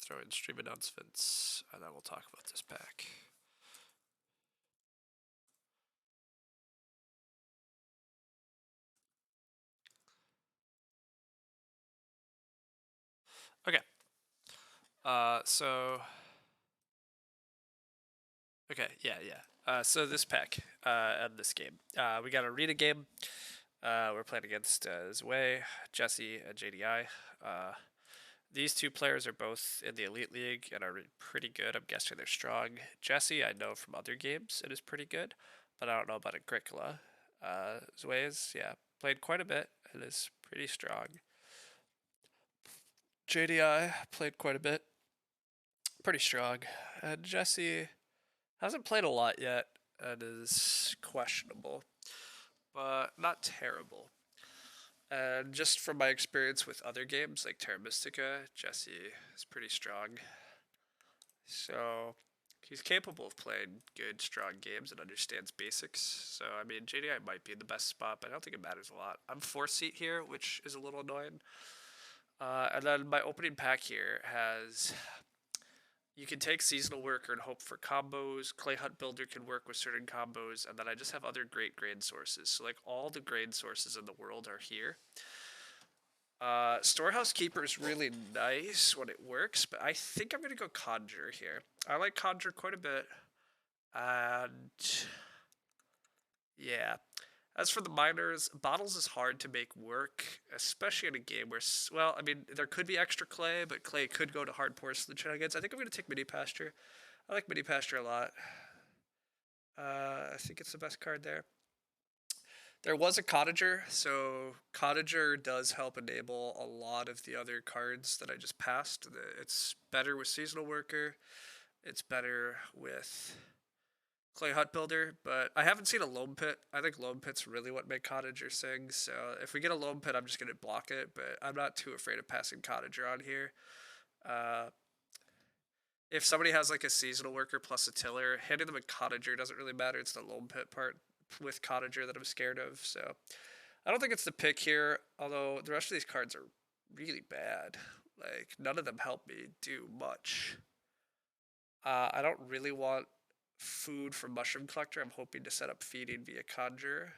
throw in stream announcements, and then we'll talk about this pack. Okay. So this pack and this game. We got a arena game. We're playing against Zwei, Jesse, and JDI. These two players are both in the Elite League and are pretty good. I'm guessing they're strong. Jesse, I know from other games, it is pretty good, but I don't know about Agricola. Zwei is, played quite a bit. It is pretty strong. JDI played quite a bit. Pretty strong. And Jesse hasn't played a lot yet and is questionable, but not terrible. And just from my experience with other games like Terra Mystica, Jesse is pretty strong. So he's capable of playing good, strong games and understands basics. So, I mean, JDI might be in the best spot, but I don't think it matters a lot. I'm 4th seat here, which is a little annoying. And then my opening pack here has you can take Seasonal Worker and hope for combos. Clay Hut Builder can work with certain combos, and then I just have other great grain sources. So like all the grain sources in the world are here. Storehouse Keeper is really nice when it works, but I think I'm gonna go Conjure here. I like Conjure quite a bit, and yeah. As for the miners, bottles is hard to make work, especially in a game where, well, I mean, there could be extra clay, but clay could go to hard porcelain shenanigans. I think I'm going to take Mini Pasture. I like Mini Pasture a lot. I think it's the best card there. There was a Cottager, so Cottager does help enable a lot of the other cards that I just passed. It's better with Seasonal Worker. It's better with Clay Hut Builder, but I haven't seen a Loam Pit. I think Loam Pit's really what make Cottager sing, so if we get a Loam Pit, I'm just going to block it, but I'm not too afraid of passing Cottager on here. If somebody has like a Seasonal Worker plus a Tiller, handing them a Cottager doesn't really matter. It's the Loam Pit part with Cottager that I'm scared of, so I don't think it's the pick here, although the rest of these cards are really bad. Like, none of them help me do much. I don't really want food from Mushroom Collector. I'm hoping to set up feeding via Conjure.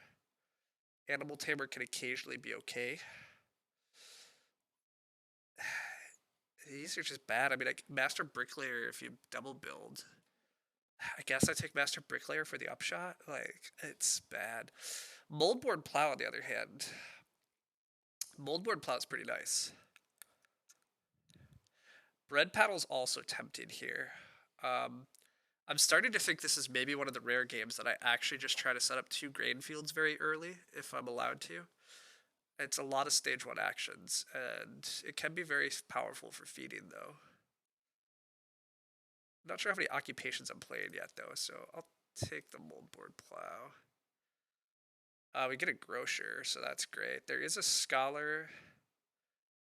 Animal Tamer can occasionally be okay. These are just bad. I mean, like Master Bricklayer, if you double build, I guess I take Master Bricklayer for the upshot. Like, it's bad. Moldboard Plow, on the other hand. Moldboard Plow is pretty nice. Bread Paddle's also tempting here. I'm starting to think this is maybe one of the rare games that I actually just try to set up 2 grain fields very early, if I'm allowed to. It's a lot of stage 1 actions, and it can be very powerful for feeding, though. I'm not sure how many occupations I'm playing yet, though, so I'll take the Moldboard Plow. We get a Grocer, so that's great. There is a Scholar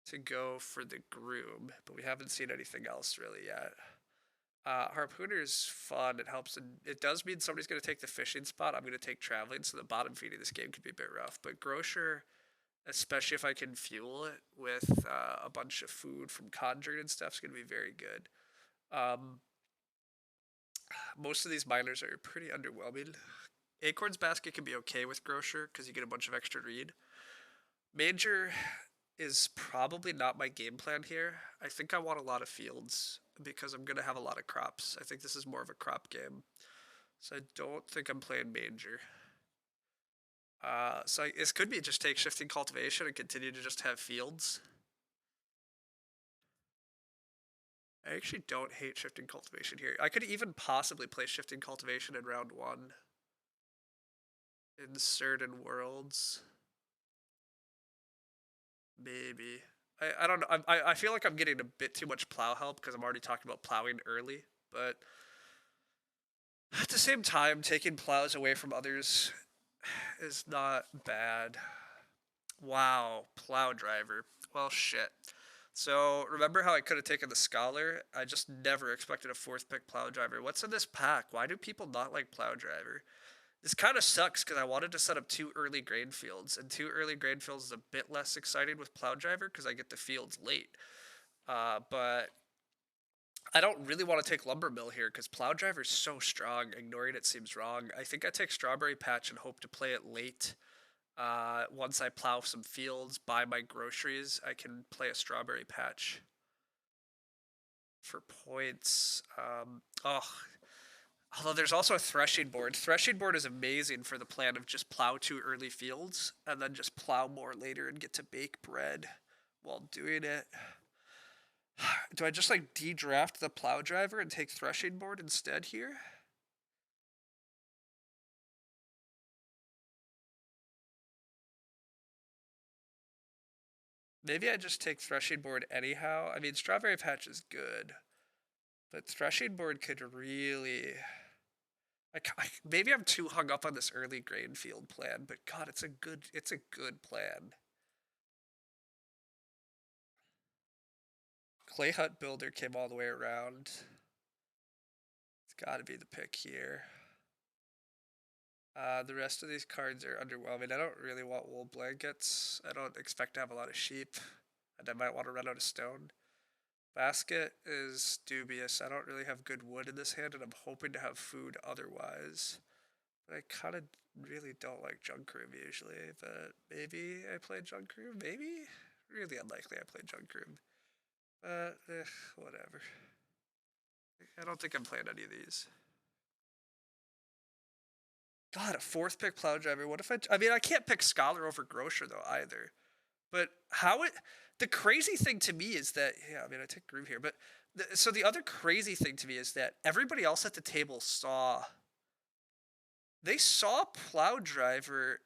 to go for the Groom, but we haven't seen anything else really yet. Harpooner's fun. It helps, and it does mean somebody's going to take the fishing spot. I'm going to take traveling, so the bottom feeding this game could be a bit rough. But Grocer, especially if I can fuel it with a bunch of food from Conjuring and stuff, is going to be very good. Most of these miners are pretty underwhelming. Acorn's Basket can be okay with Grocer because you get a bunch of extra read. Major is probably not my game plan here. I think I want a lot of fields because I'm going to have a lot of crops. I think this is more of a crop game. So I don't think I'm playing Major. This could be just take Shifting Cultivation and continue to just have fields. I actually don't hate Shifting Cultivation here. I could even possibly play Shifting Cultivation in round 1. In certain worlds. Maybe. I don't know. I feel like I'm getting a bit too much plow help because I'm already talking about plowing early. But at the same time, taking plows away from others is not bad. Wow, plow driver. Well, shit. So, remember how I could have taken the Scholar? I just never expected a 4th pick plow driver. What's in this pack? Why do people not like plow driver? This kind of sucks because I wanted to set up 2 early grain fields, and 2 early grain fields is a bit less exciting with plow driver because I get the fields late. But I don't really want to take lumber mill here because plow driver's so strong. Ignoring it seems wrong. I think I take strawberry patch and hope to play it late. Once I plow some fields, buy my groceries, I can play a strawberry patch for points. Although there's also a threshing board. Threshing board is amazing for the plan of just plow 2 early fields and then just plow more later and get to bake bread while doing it. Do I just like de-draft the plow driver and take threshing board instead here? Maybe I just take threshing board anyhow. I mean, strawberry patch is good, but threshing board could really. Maybe I'm too hung up on this early grain field plan, but God, it's a good plan. Clay hut builder came all the way around. It's got to be the pick here. The rest of these cards are underwhelming. I don't really want wool blankets. I don't expect to have a lot of sheep, and I might want to run out of stone. Basket is dubious. I don't really have good wood in this hand, and I'm hoping to have food otherwise. But I kind of really don't like junk room usually, but maybe I play junk room? Maybe? Really unlikely I play junk room. But, whatever. I don't think I'm playing any of these. God, a 4th pick plow driver. What if I mean, I can't pick scholar over grocer though either. But the crazy thing to me is that, yeah, I mean, I take groove here, but so the other crazy thing to me is that everybody else at the table they saw plow driver,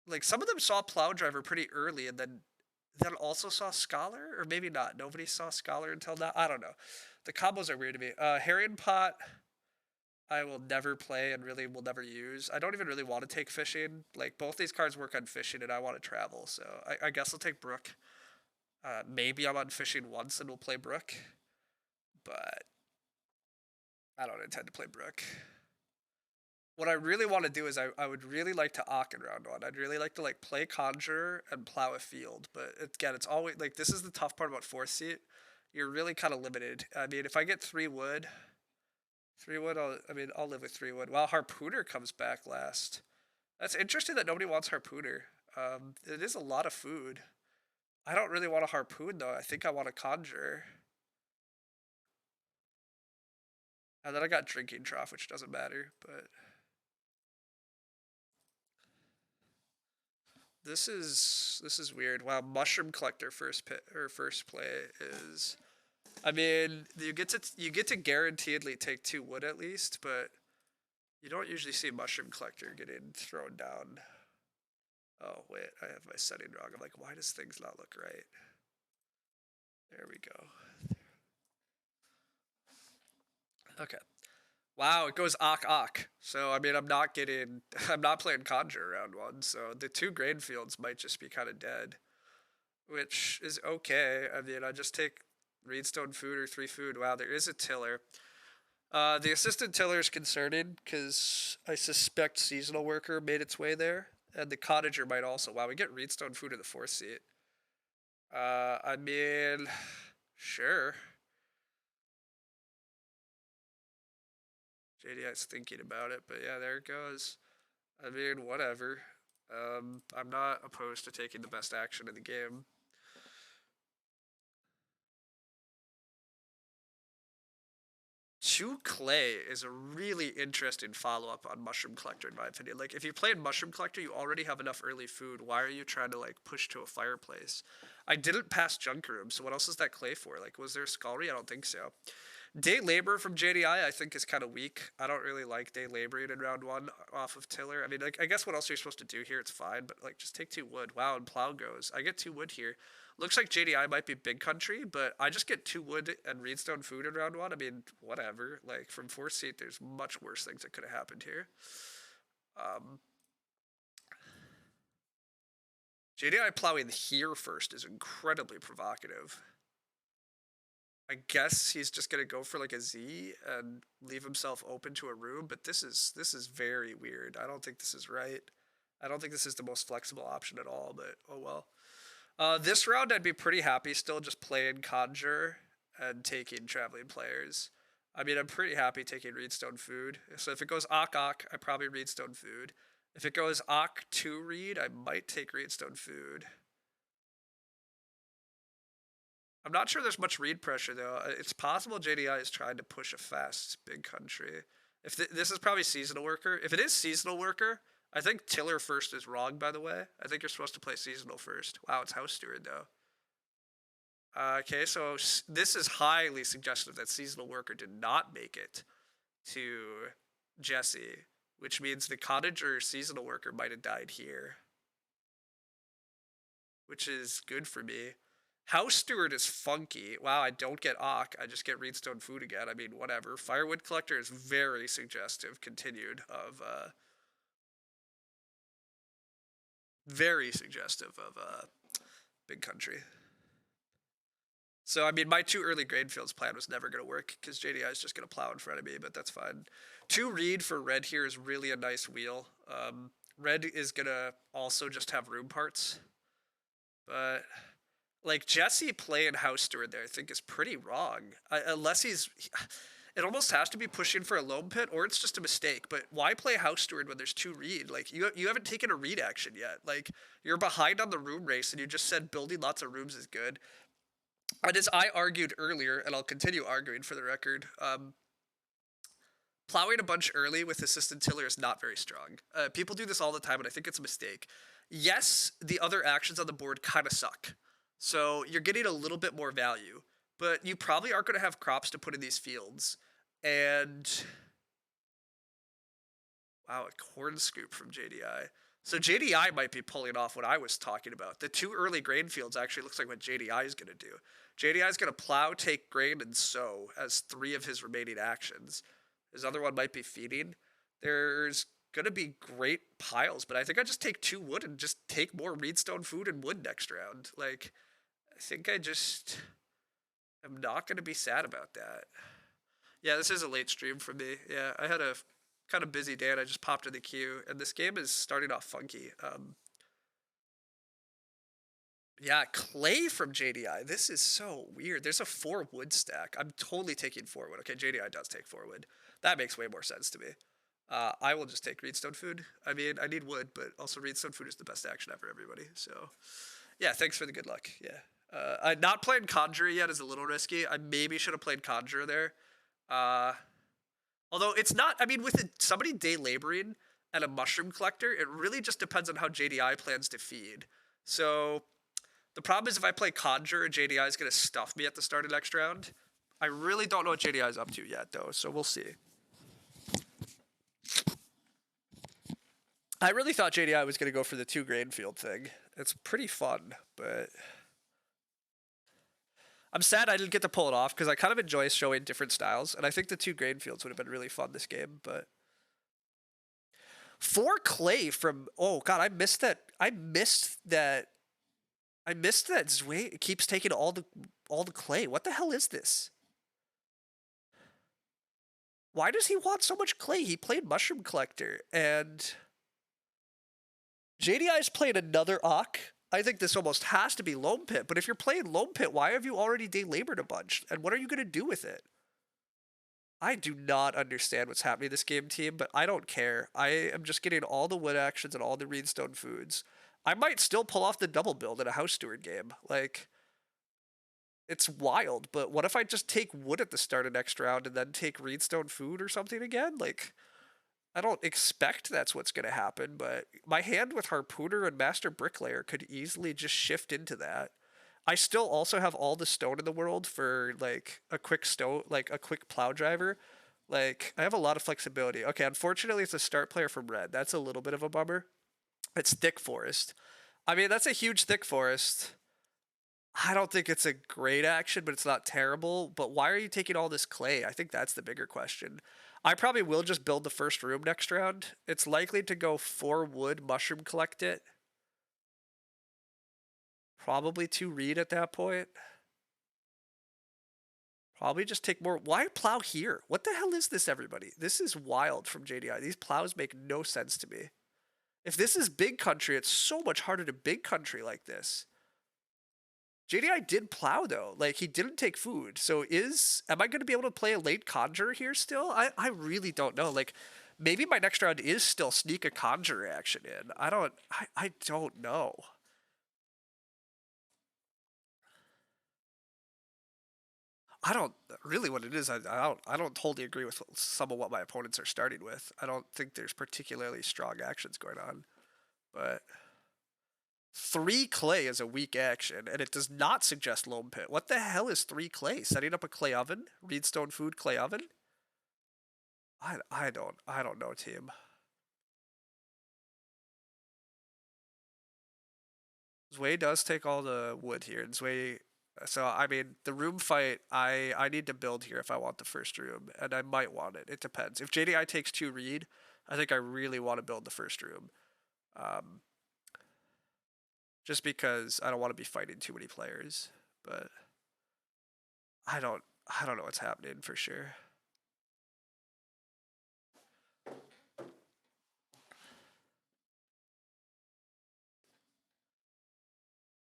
like some of them saw plow driver pretty early and then also saw scholar, or maybe not. Nobody saw scholar until now. I don't know. The combos are weird to me. Herring pot, I will never play and really will never use. I don't even really want to take fishing. Like, both these cards work on fishing, and I want to travel, so I guess I'll take Brook. Maybe I'm on fishing once and we'll play Brook, but I don't intend to play Brook. What I really want to do is I would really like to Ock in round 1. I'd really like to like play Conjure and plow a field, but again, it's always like this is the tough part about 4th seat. You're really kind of limited. I mean, if I get 3 wood, I'll live with 3 wood. Wow, Harpooner comes back last. That's interesting that nobody wants Harpooner. It is a lot of food. I don't really want a Harpoon though. I think I want a Conjure. And then I got Drinking Trough, which doesn't matter, but this is weird. Wow, Mushroom Collector first play is. I mean, you get to guaranteedly take 2 wood at least, but you don't usually see Mushroom Collector getting thrown down. Oh wait, I have my setting wrong. I'm like, why does things not look right? There we go. Okay. Wow, it goes Ock. So I mean, I'm not playing Conjure round 1. So the 2 grain fields might just be kind of dead, which is okay. I mean, I just take Reedstone food or 3 food. Wow, there is a tiller. The assistant tiller is concerning because I suspect seasonal worker made its way there, and the cottager might also. Wow, we get Reedstone food in the 4th seat. I mean, sure. JDI's thinking about it, but yeah, there it goes. I mean, whatever. I'm not opposed to taking the best action in the game. Two Clay is a really interesting follow-up on Mushroom Collector, in my opinion. Like, if you played Mushroom Collector, you already have enough early food. Why are you trying to, like, push to a fireplace? I didn't pass Junk Room, so what else is that Clay for? Like, was there a Scullery? I don't think so. Day Labor from JDI, I think, is kind of weak. I don't really like Day Laboring in round 1 off of Tiller. I mean, like, I guess what else are you supposed to do here? It's fine, but, like, just take 2 wood. Wow, and Plow goes. I get 2 wood here. Looks like JDI might be big country, but I just get 2 wood and Reedstone food in round 1. I mean, whatever. Like, from 4th seat, there's much worse things that could have happened here. JDI plowing here first is incredibly provocative. I guess he's just gonna go for like a Z and leave himself open to a room, but this is very weird. I don't think this is right. I don't think this is the most flexible option at all, but oh well. This round I'd be pretty happy still just playing Conjure and taking traveling players. I mean, I'm pretty happy taking Reedstone Food. So if it goes Ock, I probably Reedstone Food. If it goes Ock to Reed, I might take Reedstone Food. I'm not sure there's much Reed pressure, though. It's possible JDI is trying to push a fast big country. If this is probably Seasonal Worker. If it is Seasonal Worker, I think Tiller first is wrong, by the way. I think you're supposed to play Seasonal first. Wow, it's House Steward, though. Okay, so this is highly suggestive that Seasonal Worker did not make it to Jesse, which means the Cottager Seasonal Worker might have died here, which is good for me. House Steward is funky. Wow, I don't get Ock. I just get Reedstone Food again. I mean, whatever. Firewood Collector is very suggestive, continued, of, very suggestive of, Big Country. So, I mean, my 2 early Grainfields plan was never going to work because JDI is just going to plow in front of me, but that's fine. 2 Reed for red here is really a nice wheel. Red is going to also just have room parts. But, like, Jesse playing House Steward there I think is pretty wrong. Unless he's... It almost has to be pushing for a loam pit, or it's just a mistake. But why play House Steward when there's 2 Reed? Like, you haven't taken a Reed action yet. Like, you're behind on the room race, and you just said building lots of rooms is good. And as I argued earlier, and I'll continue arguing for the record, plowing a bunch early with assisted tiller is not very strong. People do this all the time, and I think it's a mistake. Yes, the other actions on the board kind of suck. So you're getting a little bit more value. But you probably aren't going to have crops to put in these fields. And... Wow, a corn scoop from JDI. So JDI might be pulling off what I was talking about. The 2 early grain fields actually looks like what JDI is going to do. JDI is going to plow, take grain, and sow as 3 of his remaining actions. His other one might be feeding. There's going to be great piles, but I think I just take 2 wood and just take more Reedstone Food and wood next round. Like, I think I just... I'm not going to be sad about that. Yeah, this is a late stream for me. Yeah, I had a kind of busy day and I just popped in the queue, and this game is starting off funky. Yeah, clay from JDI. This is so weird. There's a 4 wood stack. I'm totally taking 4 wood. Okay, JDI does take 4 wood. That makes way more sense to me. I will just take Reedstone Food. I mean, I need wood, but also Reedstone Food is the best action ever, everybody. So, yeah, thanks for the good luck. Yeah. I'm not playing Conjurer yet is a little risky. I maybe should have played Conjurer there. Although it's not, I mean, with somebody day laboring and a mushroom collector, it really just depends on how JDI plans to feed. So the problem is if I play Conjurer, JDI is going to stuff me at the start of next round. I really don't know what JDI is up to yet, though, so we'll see. I really thought JDI was going to go for the 2 grain field thing. It's pretty fun, but... I'm sad I didn't get to pull it off because I kind of enjoy showing different styles, and I think the 2 grain fields would have been really fun this game, but... 4 clay from... Oh, God, I missed that. I missed that Zway keeps taking all the clay. What the hell is this? Why does he want so much clay? He played Mushroom Collector, and... JDI's played another Ock. I think this almost has to be Loam Pit, but if you're playing Loam Pit, why have you already day-labored a bunch? And what are you going to do with it? I do not understand what's happening to this game, team, but I don't care. I am just getting all the wood actions and all the Reedstone Foods. I might still pull off the double build in a House Steward game. Like, it's wild, but what if I just take wood at the start of next round and then take Reedstone Food or something again? Like... I don't expect that's what's going to happen, but my hand with Harpooner and Master Bricklayer could easily just shift into that. I still also have all the stone in the world for, like, a quick plow driver. Like, I have a lot of flexibility. Okay, unfortunately, it's a start player from red. That's a little bit of a bummer. It's Thick Forest. I mean, that's a huge Thick Forest. I don't think it's a great action, but it's not terrible. But why are you taking all this clay? I think that's the bigger question. I probably will just build the first room next round. It's likely to go 4 wood, mushroom collect it. Probably 2 reed at that point. Probably just take more. Why plow here? What the hell is this, everybody? This is wild from JDI. These plows make no sense to me. If this is big country, it's so much harder to big country like this. JDI did plow though. Like he didn't take food. So am I going to be able to play a late conjure here still? I really don't know. Like maybe my next round is still sneak a conjure action in. I don't know. I don't really what it is. I don't totally agree with some of what my opponents are starting with. I don't think there's particularly strong actions going on. But 3 clay is a weak action, and it does not suggest loam pit. What the hell is 3 clay? Setting up a clay oven? Reedstone food clay oven? I don't know, team. Zwei does take all the wood here, and Zwei. So I mean, the room fight. I need to build here if I want the first room, and I might want it. It depends. If JDI takes 2 reed, I think I really want to build the first room. Um, just because I don't want to be fighting too many players, but I don't I don't know what's happening for sure.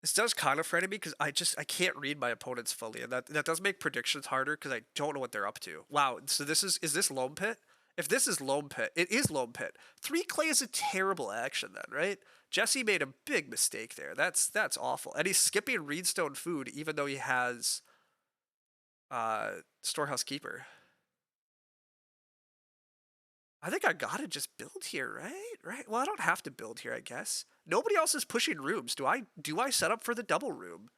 This does kind of frighten me because I can't read my opponents fully, and that does make predictions harder because I don't know what they're up to. Wow, so this is this loam pit? If this is loam pit, it is loam pit. 3 clay is a terrible action then, right? Jesse made a big mistake there. That's awful, and he's skipping Reedstone food even though he has Storehouse Keeper. I think I gotta just build here, right? Right. Well, I don't have to build here, I guess. Nobody else is pushing rooms. Do I set up for the double room?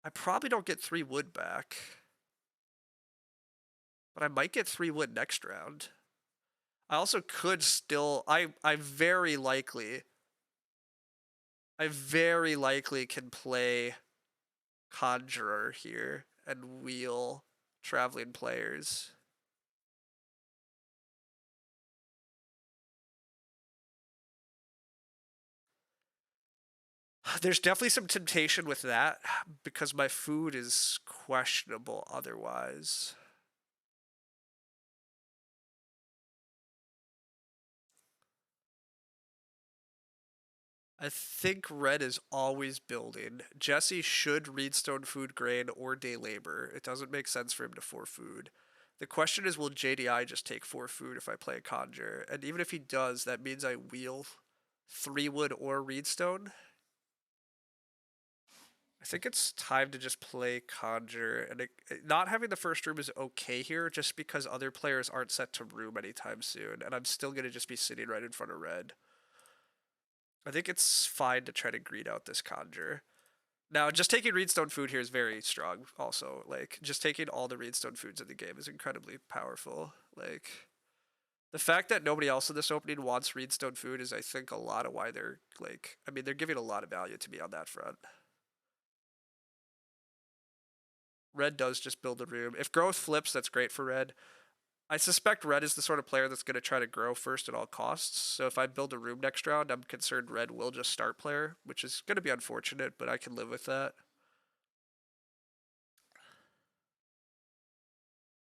I probably don't get 3 wood back. But I might get 3 wood next round. I also could still I very likely can play Conjurer here and wheel traveling players. There's definitely some temptation with that because my food is questionable otherwise. I think red is always building. Jesse should Reedstone food grain or day labor. It doesn't make sense for him to 4 food. The question is, will JDI just take 4 food if I play a conjure? And even if he does, that means I wheel 3 wood or Reedstone. I think it's time to just play conjure, and not having the first room is okay here, just because other players aren't set to room anytime soon, and I'm still gonna just be sitting right in front of red. I think it's fine to try to greed out this conjure. Now, just taking Reedstone food here is very strong. Also, like just taking all the Reedstone foods in the game is incredibly powerful. Like the fact that nobody else in this opening wants Reedstone food is, I think, a lot of why they're like. I mean, they're giving a lot of value to me on that front. Red does just build a room. If growth flips, that's great for red. I suspect red is the sort of player that's going to try to grow first at all costs. So if I build a room next round, I'm concerned red will just start player, which is going to be unfortunate, but I can live with that.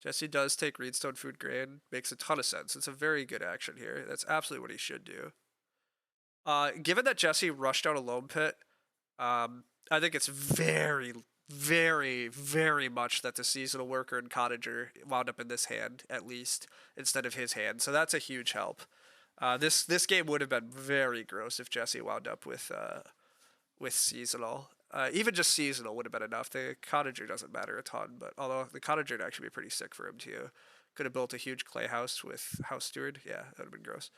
Jesse does take Reedstone food grain. Makes a ton of sense. It's a very good action here. That's absolutely what he should do. Given that Jesse rushed out a loam pit, I think it's very, very, very much that the seasonal worker and cottager wound up in this hand at least instead of his hand. So that's a huge help. This game would have been very gross if Jesse wound up with seasonal. Even just seasonal would have been enough. The cottager doesn't matter a ton, but although the cottager would actually be pretty sick for him too. Could have built a huge clay house with house steward. Yeah, that would have been gross.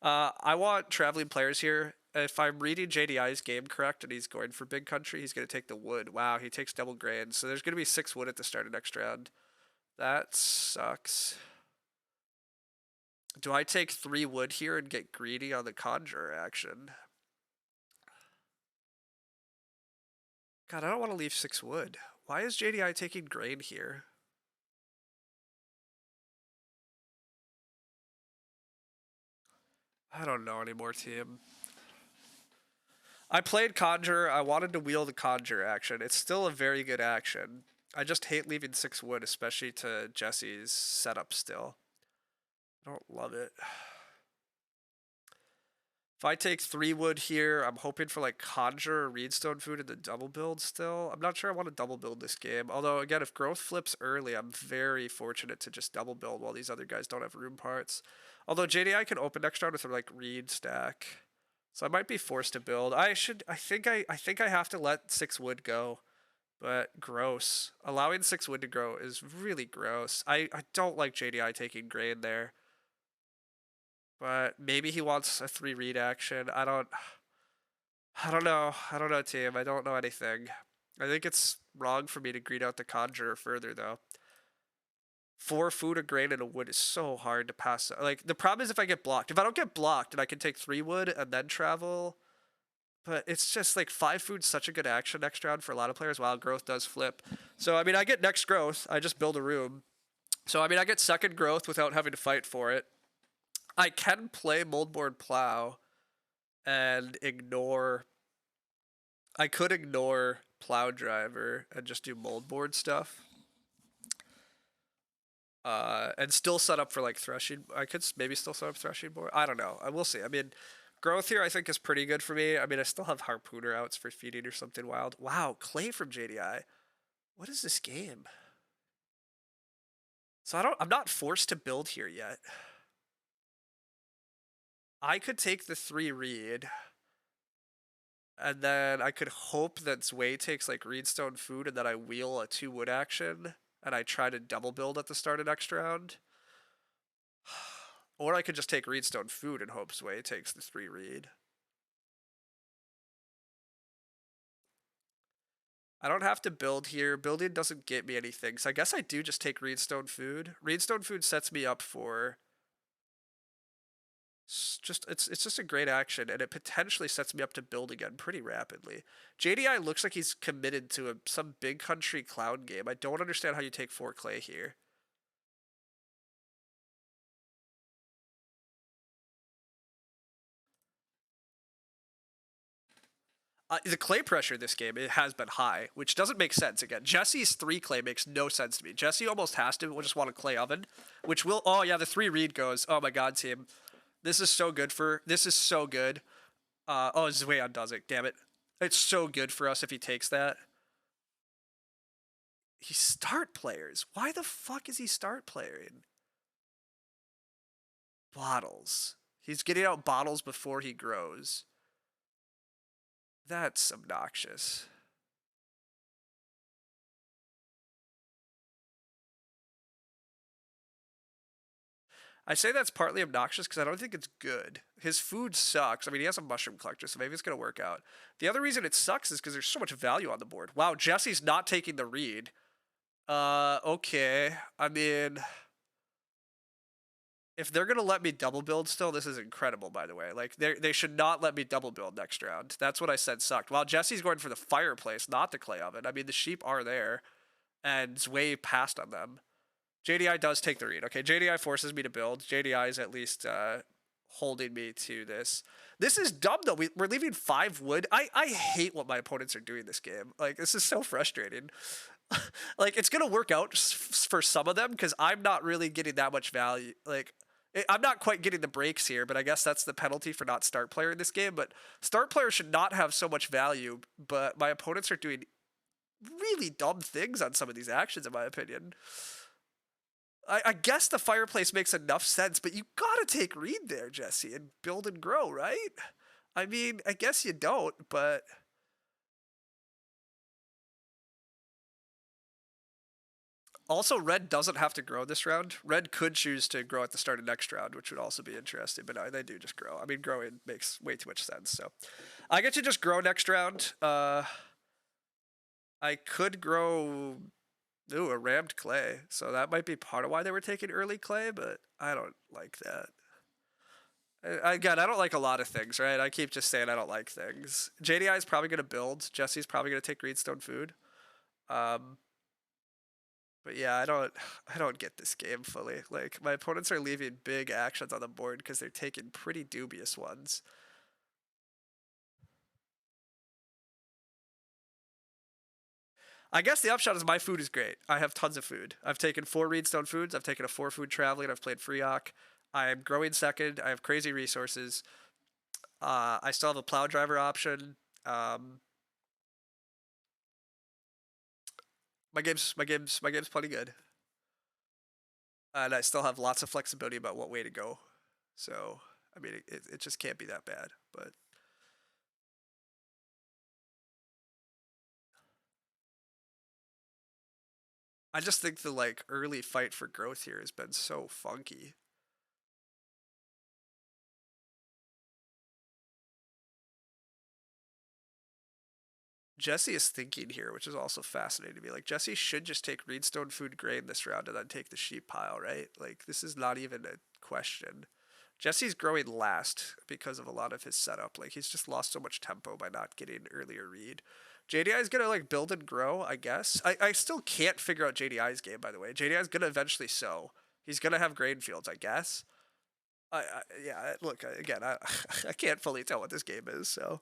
I want traveling players here. If I'm reading JDI's game correct and he's going for big country, he's going to take the wood. Wow, he takes double grain. So there's going to be 6 wood at the start of next round. That sucks. Do I take 3 wood here and get greedy on the conjure action? God, I don't want to leave 6 wood. Why is JDI taking grain here? I don't know anymore, team. I played Conjure. I wanted to wheel the Conjure action. It's still a very good action. I just hate leaving 6 wood, especially to Jesse's setup still. I don't love it. If I take 3 wood here, I'm hoping for like conjure or reedstone food in the double build still. I'm not sure I want to double build this game. Although again, if growth flips early, I'm very fortunate to just double build while these other guys don't have room parts. Although JDI can open next round with a like reed stack. So I might be forced to build. I think I have to let 6 wood go. But gross. Allowing 6 wood to grow is really gross. I don't like JDI taking grain there. But maybe he wants a 3 read action. I don't know. I don't know, team. I don't know anything. I think it's wrong for me to greed out the conjurer further though. 4 food, a grain, and a wood is so hard to pass. Like the problem is if I get blocked. If I don't get blocked and I can take 3 wood and then travel. But it's just like 5 food's such a good action next round for a lot of players. While growth does flip. So I mean I get next growth. I just build a room. So I mean I get second growth without having to fight for it. I can play moldboard plow and ignore. I could ignore plow driver and just do moldboard stuff. And still set up for like threshing. I could maybe still set up threshing board. I don't know. I will see. I mean, growth here I think is pretty good for me. I mean, I still have harpooner outs for feeding or something wild. Wow, clay from JDI. What is this game? So I'm not forced to build here yet. I could take the 3 reed. And then I could hope that Zwei takes like reedstone food and then I wheel a 2 wood action and I try to double build at the start of next round. Or I could just take reedstone food and hope Zwei takes the 3 reed. I don't have to build here. Building doesn't get me anything. So I guess I do just take reedstone food. Reedstone food sets me up for it's just a great action, and it potentially sets me up to build again pretty rapidly. JDI looks like he's committed to some big country clown game. I don't understand how you take 4 clay here. The clay pressure this game, it has been high, which doesn't make sense. Again, Jesse's 3 clay makes no sense to me. Jesse almost has to just want a clay oven, which will. Oh yeah, the 3 reed goes. Oh my god, team. This is so good for. This is so good. Oh, Zwei undoes it. Damn it. It's so good for us if he takes that. He start players. Why the fuck is he start playing? Bottles. He's getting out bottles before he grows. That's obnoxious. I say that's partly obnoxious because I don't think it's good. His food sucks. I mean, he has a mushroom collector, so maybe it's going to work out. The other reason it sucks is because there's so much value on the board. Wow, Jesse's not taking the read. Okay. I mean, if they're going to let me double build still, this is incredible, by the way. Like, they should not let me double build next round. That's what I said sucked. While Jesse's going for the fireplace, not the clay oven. I mean, the sheep are there, and Zwei passed on them. JDI does take the read. Okay, JDI forces me to build. JDI is at least holding me to this. This is dumb, though. We're leaving 5 wood. I hate what my opponents are doing this game. Like, this is so frustrating. Like, it's going to work out for some of them because I'm not really getting that much value. Like, I'm not quite getting the breaks here, but I guess that's the penalty for not start player in this game. But start players should not have so much value, but my opponents are doing really dumb things on some of these actions, in my opinion. I guess the fireplace makes enough sense, but you gotta take read there, Jesse, and build and grow, right? I mean, I guess you don't, but also red doesn't have to grow this round. Red could choose to grow at the start of next round, which would also be interesting, but no, they do just grow. I mean, growing makes way too much sense, so I get to just grow next round. I could grow. Ooh, a rammed clay. So that might be part of why they were taking early clay, but I don't like that. Again, I don't like a lot of things, right? I keep just saying I don't like things. JDI is probably going to build. Jesse's probably going to take reedstone food. But yeah, I don't get this game fully. Like, my opponents are leaving big actions on the board because they're taking pretty dubious ones. I guess the upshot is my food is great. I have tons of food. I've taken 4 reedstone foods. I've taken a 4 food traveling. I've played Freeok. I am growing second. I have crazy resources. I still have a plow driver option. Um, my game's plenty good, and I still have lots of flexibility about what way to go. So I mean, it just can't be that bad. But I just think the like early fight for growth here has been so funky. Jesse is thinking here, which is also fascinating to me. Like Jesse should just take Reedstone Food Grain this round and then take the sheep pile, right? Like this is not even a question. Jesse's growing last because of a lot of his setup. Like he's just lost so much tempo by not getting earlier read. JDI is gonna like build and grow, I guess. I still can't figure out JDI's game, by the way. JDI is gonna eventually sow. He's gonna have grain fields, I guess. Yeah. Look, again, I can't fully tell what this game is, so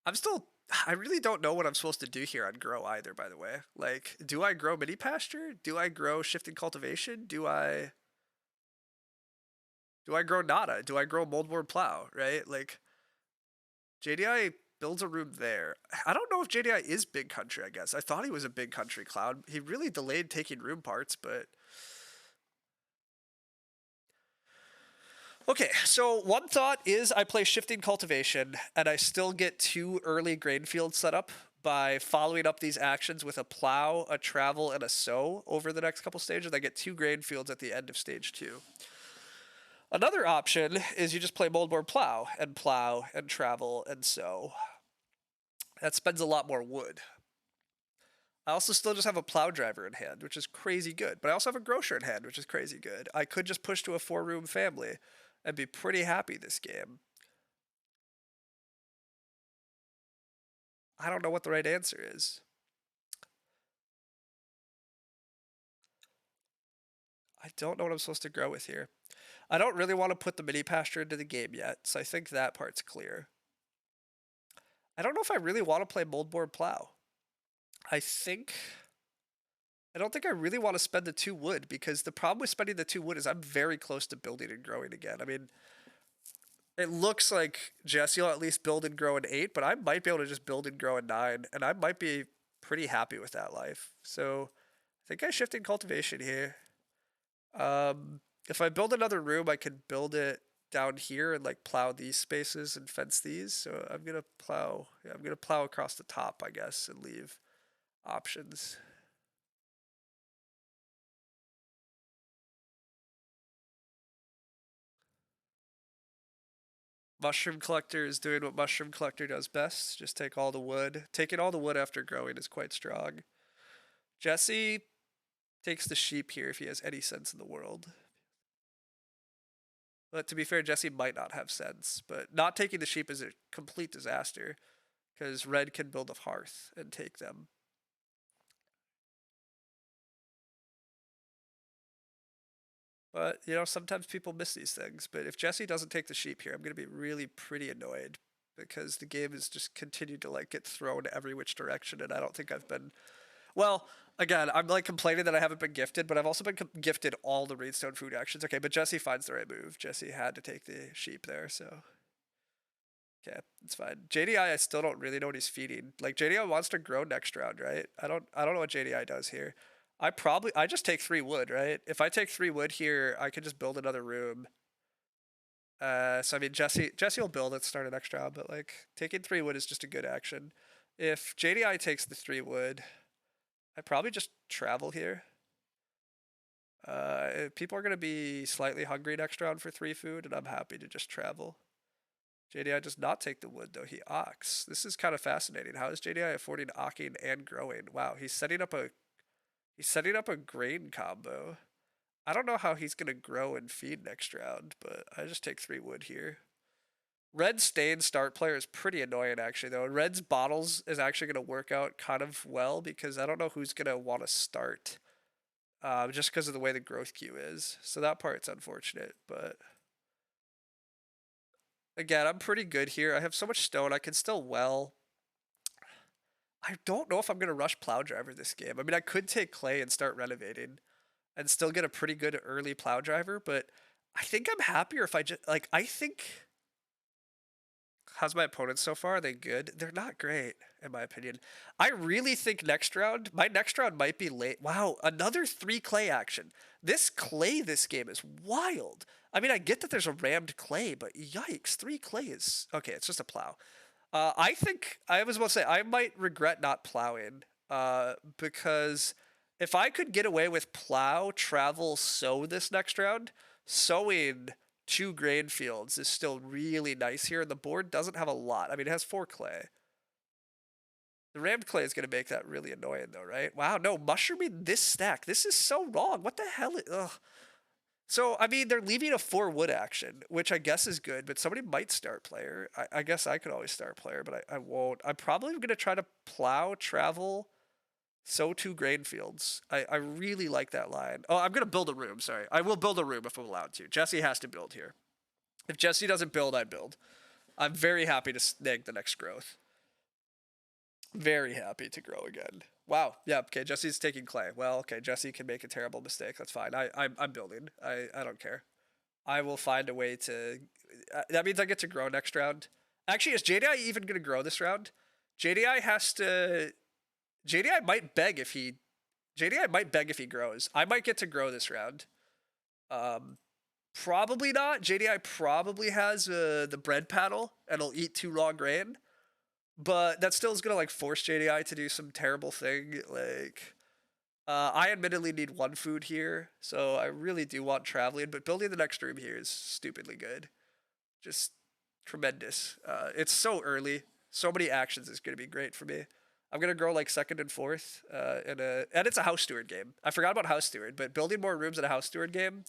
I'm still. I really don't know what I'm supposed to do here on grow either. By the way, like, do I grow mini pasture? Do I grow shifting cultivation? Do I grow nada? Do I grow moldboard plow? Right? Like, JDI builds a room there. I don't know if JDI is big country. I guess I thought he was a big country cloud. He really delayed taking room parts, but okay, so one thought is I play shifting cultivation and I still get 2 early grain fields set up by following up these actions with a plow, a travel, and a sow over the next couple stages. I get 2 grain fields at the end of stage 2. Another option is you just play moldboard plow and travel and sow. That spends a lot more wood. I also still just have a plow driver in hand, which is crazy good. But I also have a grocer in hand, which is crazy good. I could just push to a 4-room family and be pretty happy this game. I don't know what the right answer is. I don't know what I'm supposed to grow with here. I don't really want to put the mini pasture into the game yet, so I think that part's clear. I don't know if I really want to play moldboard plow. I think I don't think I really want to spend the 2 wood because the problem with spending the 2 wood is I'm very close to building and growing again. I mean, it looks like Jesse will at least build and grow in 8, but I might be able to just build and grow in 9, and I might be pretty happy with that life. So I think I shift in cultivation here. If I build another room, I can build it down here and like plow these spaces and fence these. So I'm gonna plow. Yeah, I'm gonna plow across the top, I guess, and leave options. Mushroom Collector is doing what Mushroom Collector does best. Just take all the wood. Taking all the wood after growing is quite strong. Jesse takes the sheep here if he has any sense in the world. But to be fair, Jesse might not have sense. But not taking the sheep is a complete disaster because red can build a hearth and take them. But, sometimes people miss these things. But if Jesse doesn't take the sheep here, I'm going to be really pretty annoyed because the game has just continued to like get thrown every which direction, and I don't think I've been. Well, again, I'm like complaining that I haven't been gifted, but I've also been gifted all the Reedstone food actions. Okay, but Jesse finds the right move. Jesse had to take the sheep there, so okay, it's fine. JDI, I still don't really know what he's feeding. Like JDI wants to grow next round, right? I don't know what JDI does here. I just take 3 wood, right? If I take 3 wood here, I can just build another room. So I mean Jesse will build it, start an next round, but like taking 3 wood is just a good action. If JDI takes the 3 wood, I probably just travel here. People are gonna be slightly hungry next round for 3 food, and I'm happy to just travel. JDI does not take the wood though. He ox. This is kind of fascinating. How is JDI affording ocking and growing? Wow, he's setting up a grain combo. I don't know how he's gonna grow and feed next round, but I just take 3 wood here. Red stain start player is pretty annoying actually though. Red's bottles is actually gonna work out kind of well because I don't know who's gonna want to start. Just because of the way the growth queue is. So that part's unfortunate, but again, I'm pretty good here. I have so much stone, I can still well. I don't know if I'm gonna rush plow driver this game. I mean, I could take clay and start renovating and still get a pretty good early plow driver, but I think I'm happier if I just like. I think. How's my opponents so far? Are they good? They're not great, in my opinion. I really think next round, my next round might be late. Wow, another 3 clay action. This clay this game is wild. I mean, I get that there's a rammed clay, but yikes, 3 clay is... Okay, it's just a plow. I think, I was about to say, I might regret not plowing, because if I could get away with plow, travel, sow this next round, sowing 2 grain fields is still really nice here, and the board doesn't have a lot. I mean, it has 4 clay. The rammed clay is going to make that really annoying, though, right? Wow, no, mushrooming this stack. This is so wrong. What the hell? Ugh. So, I mean, they're leaving a 4 wood action, which I guess is good, but somebody might start player. I guess I could always start player, but I won't. I'm probably going to try to plow, travel, sow 2 grain fields. I really like that line. Oh, I'm going to build a room, sorry. I will build a room if I'm allowed to. Jesse has to build here. If Jesse doesn't build, I build. I'm very happy to snag the next growth. Very happy to grow again. Wow. Yeah. Okay. Jesse's taking clay. Well, okay. Jesse can make a terrible mistake. That's fine. I'm building. I don't care. I will find a way to. That means I get to grow next round. Actually, is JDI even going to grow this round? JDI has to. JDI might beg if he. JDI might beg if he grows. I might get to grow this round. Probably not. JDI probably has the bread paddle and he'll eat 2 raw grain. But that still is gonna like force JDI to do some terrible thing. Like, I admittedly need 1 food here, so I really do want traveling. But building the next room here is stupidly good, just tremendous. It's so early, so many actions is gonna be great for me. I'm gonna grow like 2nd and 4th, and it's a house steward game. I forgot about house steward, but building more rooms in a house steward game.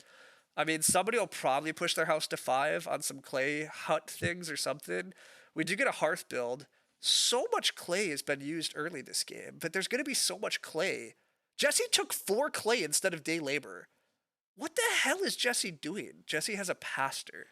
I mean, somebody will probably push their house to 5 on some clay hut things or something. We do get a hearth build. So much clay has been used early this game, but there's going to be so much clay. Jesse took 4 clay instead of day labor. What the hell is Jesse doing? Jesse has a pastor.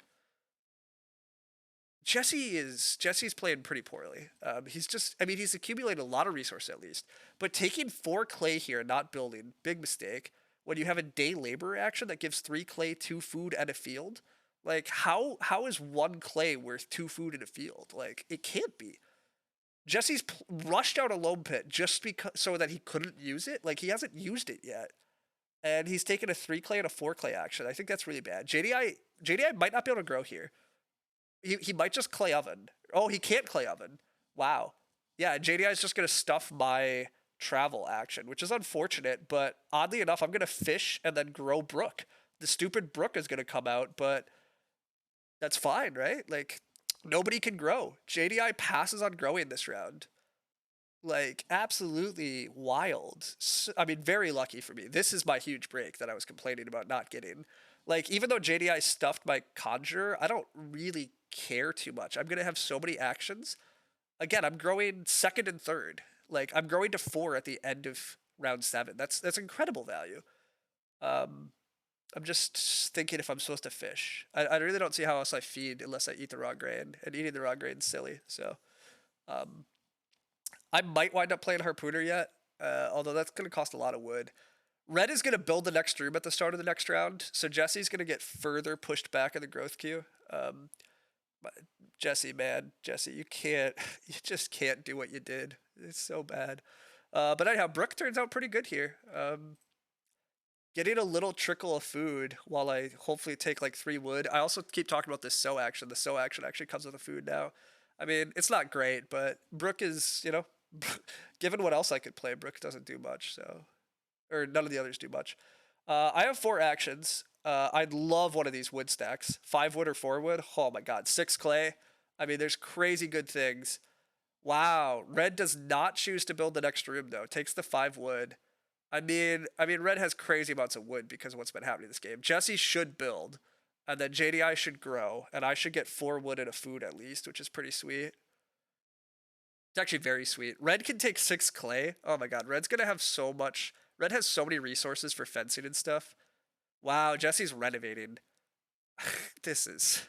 Jesse's playing pretty poorly. He's just, I mean, he's accumulated a lot of resource at least, but taking 4 clay here and not building, big mistake. When you have a day labor action that gives 3 clay, 2 food, and a field, like how is 1 clay worth 2 food and a field? Like it can't be. Jesse's rushed out a loam pit just because so that he couldn't use it. Like he hasn't used it yet, and he's taken a 3 clay and a 4 clay action. I think that's really bad. JDI might not be able to grow here. He might just clay oven. Oh, he can't clay oven. Wow. Yeah, JDI is just gonna stuff my travel action, which is unfortunate. But oddly enough, I'm gonna fish and then grow brook. The stupid brook is gonna come out, but that's fine, right? Like nobody can grow. JDI passes on growing this round. Like absolutely wild. I mean, very lucky for me. This is my huge break that I was complaining about not getting. Like even though JDI stuffed my conjure, I don't really care too much. I'm gonna have so many actions. Again, I'm growing 2nd and 3rd. Like I'm growing to 4 at the end of round 7. That's incredible value. I'm just thinking if I'm supposed to fish. I really don't see how else I feed unless I eat the raw grain, and eating the raw grain is silly. So, I might wind up playing Harpooner yet, although that's going to cost a lot of wood. Red is going to build the next room at the start of the next round, so Jesse's going to get further pushed back in the growth queue. Jesse, man, Jesse, you just can't do what you did. It's so bad. But anyhow, Brooke turns out pretty good here. Getting a little trickle of food while I hopefully take like 3 wood. I also keep talking about this sow action. The sow action actually comes with the food now. I mean, it's not great, but Brook is, given what else I could play, Brook doesn't do much, so. Or none of the others do much. I have 4 actions. I'd love one of these wood stacks. 5 wood or 4 wood. Oh my god, 6 clay. I mean, there's crazy good things. Wow, Red does not choose to build the next room though. Takes the 5 wood. I mean, Red has crazy amounts of wood because of what's been happening in this game. Jesse should build, and then JDI should grow, and I should get 4 wood and a food at least, which is pretty sweet. It's actually very sweet. Red can take 6 clay. Oh my god, Red's gonna have so much. Red has so many resources for fencing and stuff. Wow, Jesse's renovating. This is...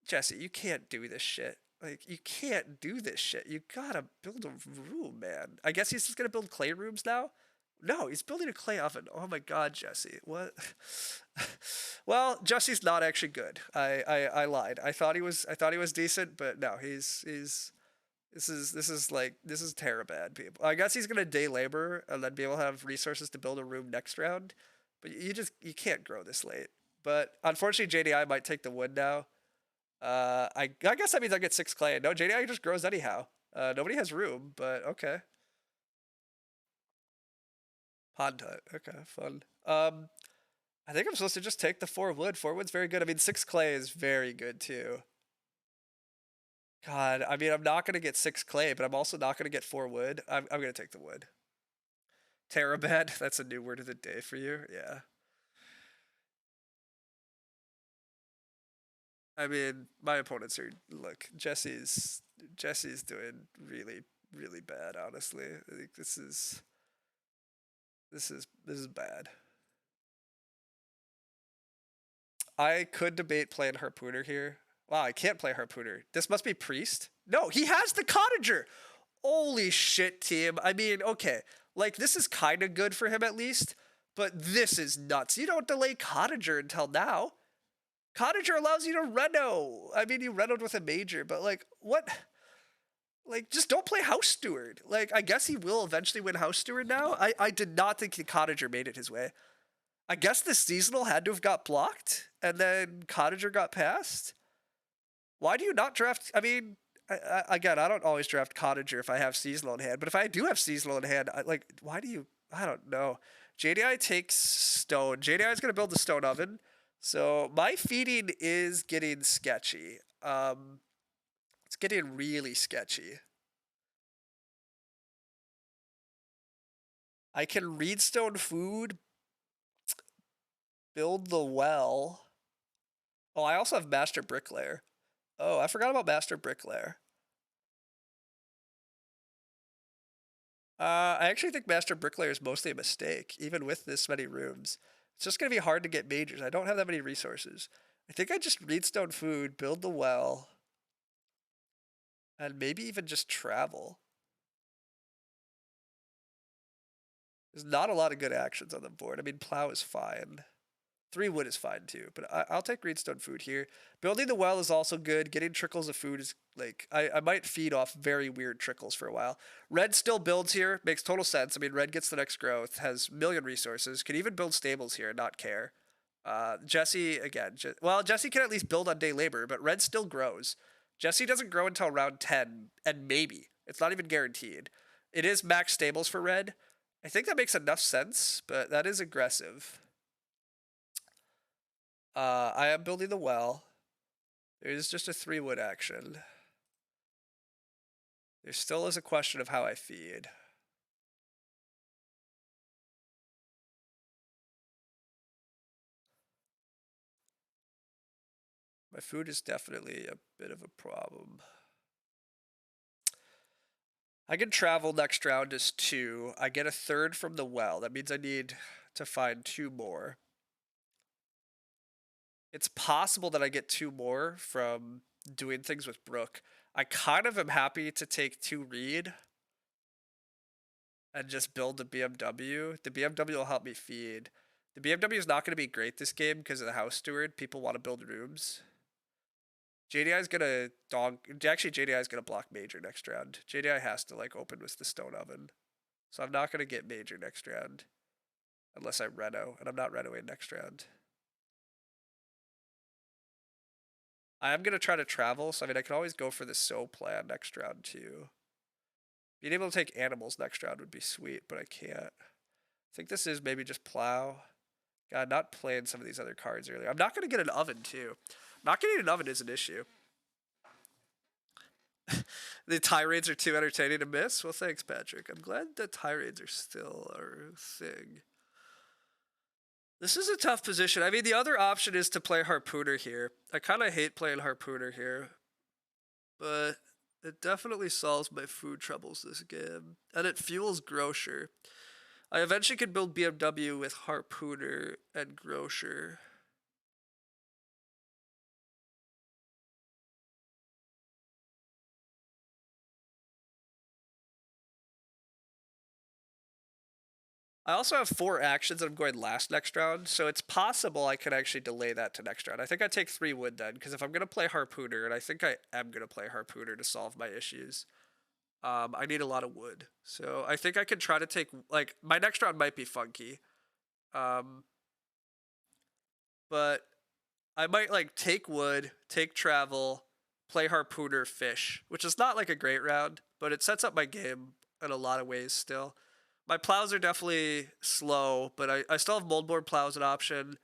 Jesse, you can't do this shit. Like, you can't do this shit. You gotta build a room, man. I guess he's just gonna build clay rooms now? No, he's building a clay oven. Oh my God, Jesse. What? Well, Jesse's not actually good. I lied. I thought he was decent, but no, he's this is terror bad, people. I guess he's gonna day labor and then be able to have resources to build a room next round. But you can't grow this late. But unfortunately, JDI might take the wood now. I guess that means I get 6 clay. No, JDI just grows anyhow. Nobody has room, but okay. Pond hut. Okay, fun. I think I'm supposed to just take the 4 wood. 4 wood's very good. I mean, 6 clay is very good too. God, I mean, I'm not gonna get 6 clay, but I'm also not gonna get 4 wood. I'm gonna take the wood. Terabed, that's a new word of the day for you. Yeah. I mean, my opponents are look. Jesse's doing really really bad. Honestly, I think this is bad. I could debate playing Harpooner here. Wow, I can't play Harpooner. This must be Priest. No, he has the Cottager. Holy shit, team. I mean, okay, like this is kind of good for him at least, but this is nuts. You don't delay Cottager until now. Cottager allows you to reno. I mean, you renoed with a major, but like, what? Like, just don't play House Steward. Like, I guess he will eventually win House Steward now. I did not think the Cottager made it his way. I guess the seasonal had to have got blocked, and then Cottager got passed. Why do you not draft? I mean, again, I don't always draft Cottager if I have seasonal in hand, but if I do have seasonal in hand, why do you? I don't know. JDI takes stone. JDI is going to build the stone oven. So my feeding is getting sketchy. It's getting really sketchy. I can read stone food, build the well. Oh, I also have Master Bricklayer. Oh, I forgot about Master Bricklayer. I actually think Master Bricklayer is mostly a mistake, even with this many rooms. It's just going to be hard to get majors. I don't have that many resources. I think I just read stone food, build the well, and maybe even just travel. There's not a lot of good actions on the board. I mean, plow is fine. 3 wood is fine too, but I'll take greenstone food here. Building the well is also good. Getting trickles of food is like, I might feed off very weird trickles for a while. Red still builds here, makes total sense. I mean, red gets the next growth, has million resources, can even build stables here and not care. Jesse, again, well, Jesse can at least build on day labor, but red still grows. Jesse doesn't grow until round 10, and maybe. It's not even guaranteed. It is max stables for red. I think that makes enough sense, but that is aggressive. I am building the well. There is just a 3 wood action. There still is a question of how I feed. My food is definitely a bit of a problem. I can travel next round as 2. I get a 3rd from the well. That means I need to find 2 more. It's possible that I get 2 more from doing things with Brooke. I kind of am happy to take 2 reed and just build the BMW. The BMW will help me feed. The BMW is not going to be great this game because of the house steward. People want to build rooms. JDI is gonna dog. Actually, JDI is gonna block major next round. JDI has to like open with the stone oven, so I'm not gonna get major next round unless I reno, and I'm not renoing next round. I am gonna try to travel, so I mean I can always go for the so plan next round too. Being able to take animals next round would be sweet, but I can't. I think this is maybe just plow. God, not playing some of these other cards earlier. I'm not gonna get an oven too. Not getting an oven is an issue. The tirades are too entertaining to miss. Well, thanks, Patrick. I'm glad that tirades are still our thing. This is a tough position. I mean, the other option is to play Harpooner here. I kind of hate playing Harpooner here, but it definitely solves my food troubles this game, and it fuels Grocer. I eventually could build BMW with Harpooner and Grocer. I also have 4 actions that I'm going last next round, so it's possible I could actually delay that to next round. I think I take 3 wood then, because if I'm going to play Harpooner, and I think I am going to play Harpooner to solve my issues, I need a lot of wood. So I think I can try to take, like, my next round might be funky. But I might, like, take wood, take travel, play Harpooner, fish, which is not, like, a great round, but it sets up my game in a lot of ways still. My plows are definitely slow, but I still have moldboard plows an option.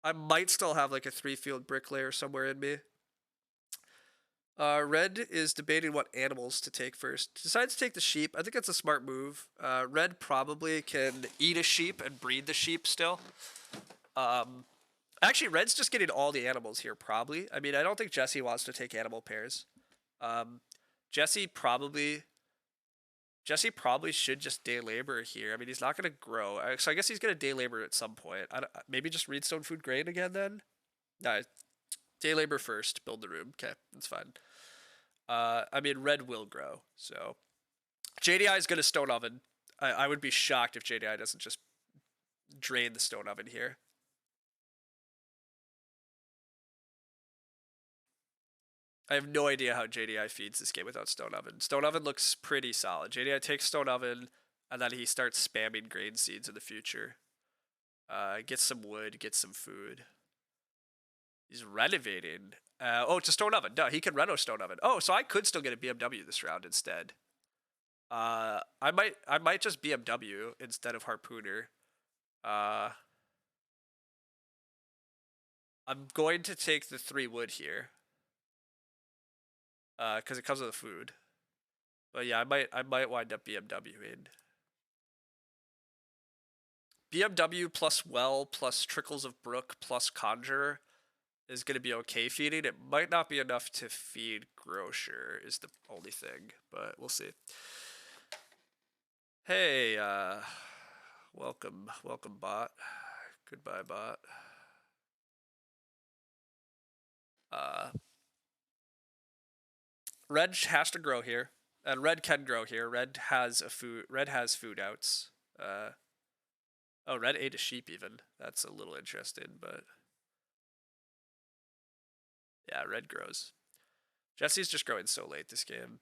I might still have like a 3-field bricklayer somewhere in me. Red is debating what animals to take first. Decides to take the sheep. I think that's a smart move. Red probably can eat a sheep and breed the sheep still. Actually, Red's just getting all the animals here, probably. I mean, I don't think Jesse wants to take animal pairs. Jesse probably should just day labor here. I mean, he's not going to grow. So I guess he's going to day labor at some point. Maybe just Reedstone Food Grain again then? No, day labor first. Build the room. Okay, that's fine. I mean, red will grow. So JDI is going to stone oven. I would be shocked if JDI doesn't just drain the stone oven here. I have no idea how JDI feeds this game without Stone Oven. Stone Oven looks pretty solid. JDI takes Stone Oven, and then he starts spamming grain seeds in the future. Gets some wood, gets some food. He's renovating. It's a Stone Oven. No, he can reno Stone Oven. Oh, so I could still get a BMW this round instead. I might just BMW instead of Harpooner. I'm going to take the 3 wood here. Because it comes with the food. But yeah, I might wind up BMWing. BMW plus well plus Trickles of Brook plus Conjure is going to be okay feeding. It might not be enough to feed Grocer is the only thing, but we'll see. Hey, welcome bot. Goodbye bot. Red has to grow here, and red can grow here. Red has food outs. Red ate a sheep even. That's a little interesting, but yeah, red grows. Jesse's just growing so late this game.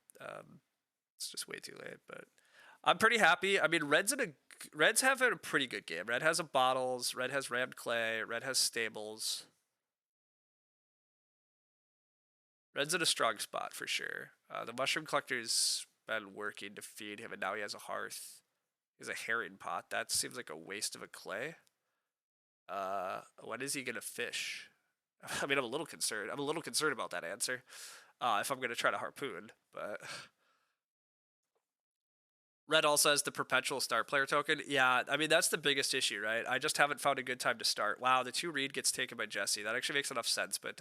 It's just way too late, but I'm pretty happy. I mean, Red's having a pretty good game. Red has a bottles. Red has rammed clay. Red has stables. Red's in a strong spot for sure. The mushroom collector's been working to feed him, and now he has a hearth. He has a herring pot. That seems like a waste of a clay. When is he gonna fish? I mean, I'm a little concerned. I'm a little concerned about that answer. If I'm gonna try to harpoon, but Red also has the perpetual start player token. Yeah, I mean, that's the biggest issue, right? I just haven't found a good time to start. Wow, the 2 read gets taken by Jesse. That actually makes enough sense, but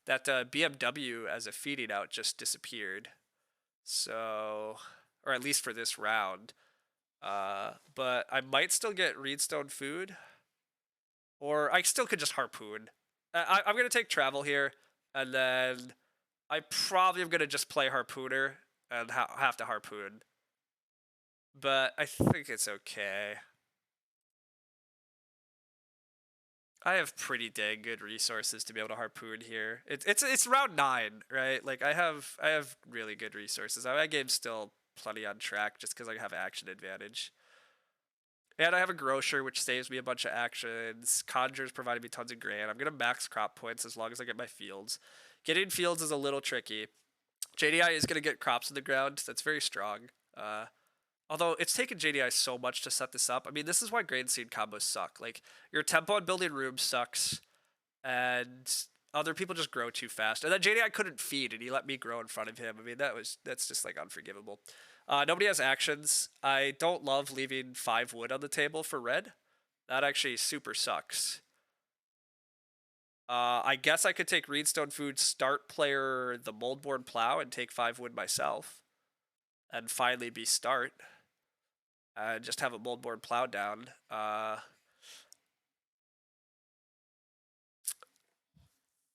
that BMW as a feeding out just disappeared. So, or at least for this round. But I might still get Reedstone food. Or I still could just harpoon. I'm going to take travel here, and then I probably am going to just play Harpooner and have to harpoon. But I think it's okay. I have pretty dang good resources to be able to harpoon here. It's round 9, right? Like I have really good resources. My game's still plenty on track just because I have action advantage. And I have a Grocer, which saves me a bunch of actions. Conjure's providing me tons of grain. I'm going to max crop points as long as I get my fields. Getting fields is a little tricky. JDI is going to get crops in the ground. That's very strong. Although it's taken JDI so much to set this up. I mean, this is why grain seed combos suck. Like, your tempo on building rooms sucks, and other people just grow too fast. And then JDI couldn't feed, and he let me grow in front of him. I mean, that's just, like, unforgivable. Nobody has actions. I don't love leaving 5 wood on the table for red. That actually super sucks. I guess I could take Reedstone Food, start player the Moldborn Plow, and take 5 wood myself. And finally be start. Just have a Moldborn Plow down.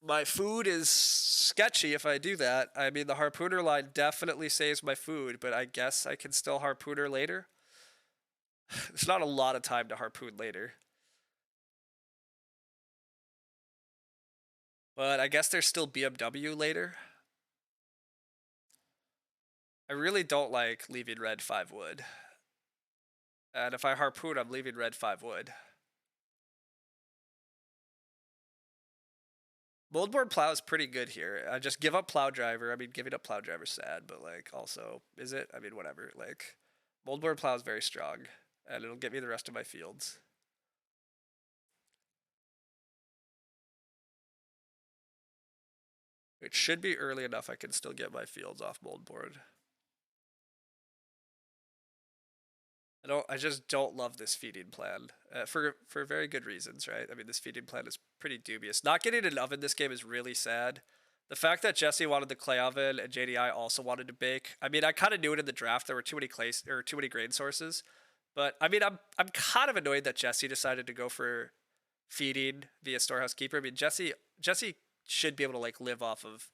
My food is sketchy if I do that. I mean, the Harpooner line definitely saves my food, but I guess I can still Harpooner later. There's not a lot of time to harpoon later. But I guess there's still BMW later. I really don't like leaving red 5 wood. And if I harpoon, I'm leaving red 5 wood. Moldboard plow is pretty good here. I just give up plow driver. I mean, giving up plow driver is sad, but like also, is it? I mean, whatever. Like, moldboard plow is very strong, and it'll get me the rest of my fields. It should be early enough I can still get my fields off moldboard. I just don't love this feeding plan for very good reasons, right? I mean, this feeding plan is pretty dubious. Not getting an oven this game is really sad. The fact that Jesse wanted the clay oven and JDI also wanted to bake. I mean, I kind of knew it in the draft. There were too many too many grain sources, but I mean, I'm kind of annoyed that Jesse decided to go for feeding via storehouse keeper. I mean, Jesse should be able to like live off of.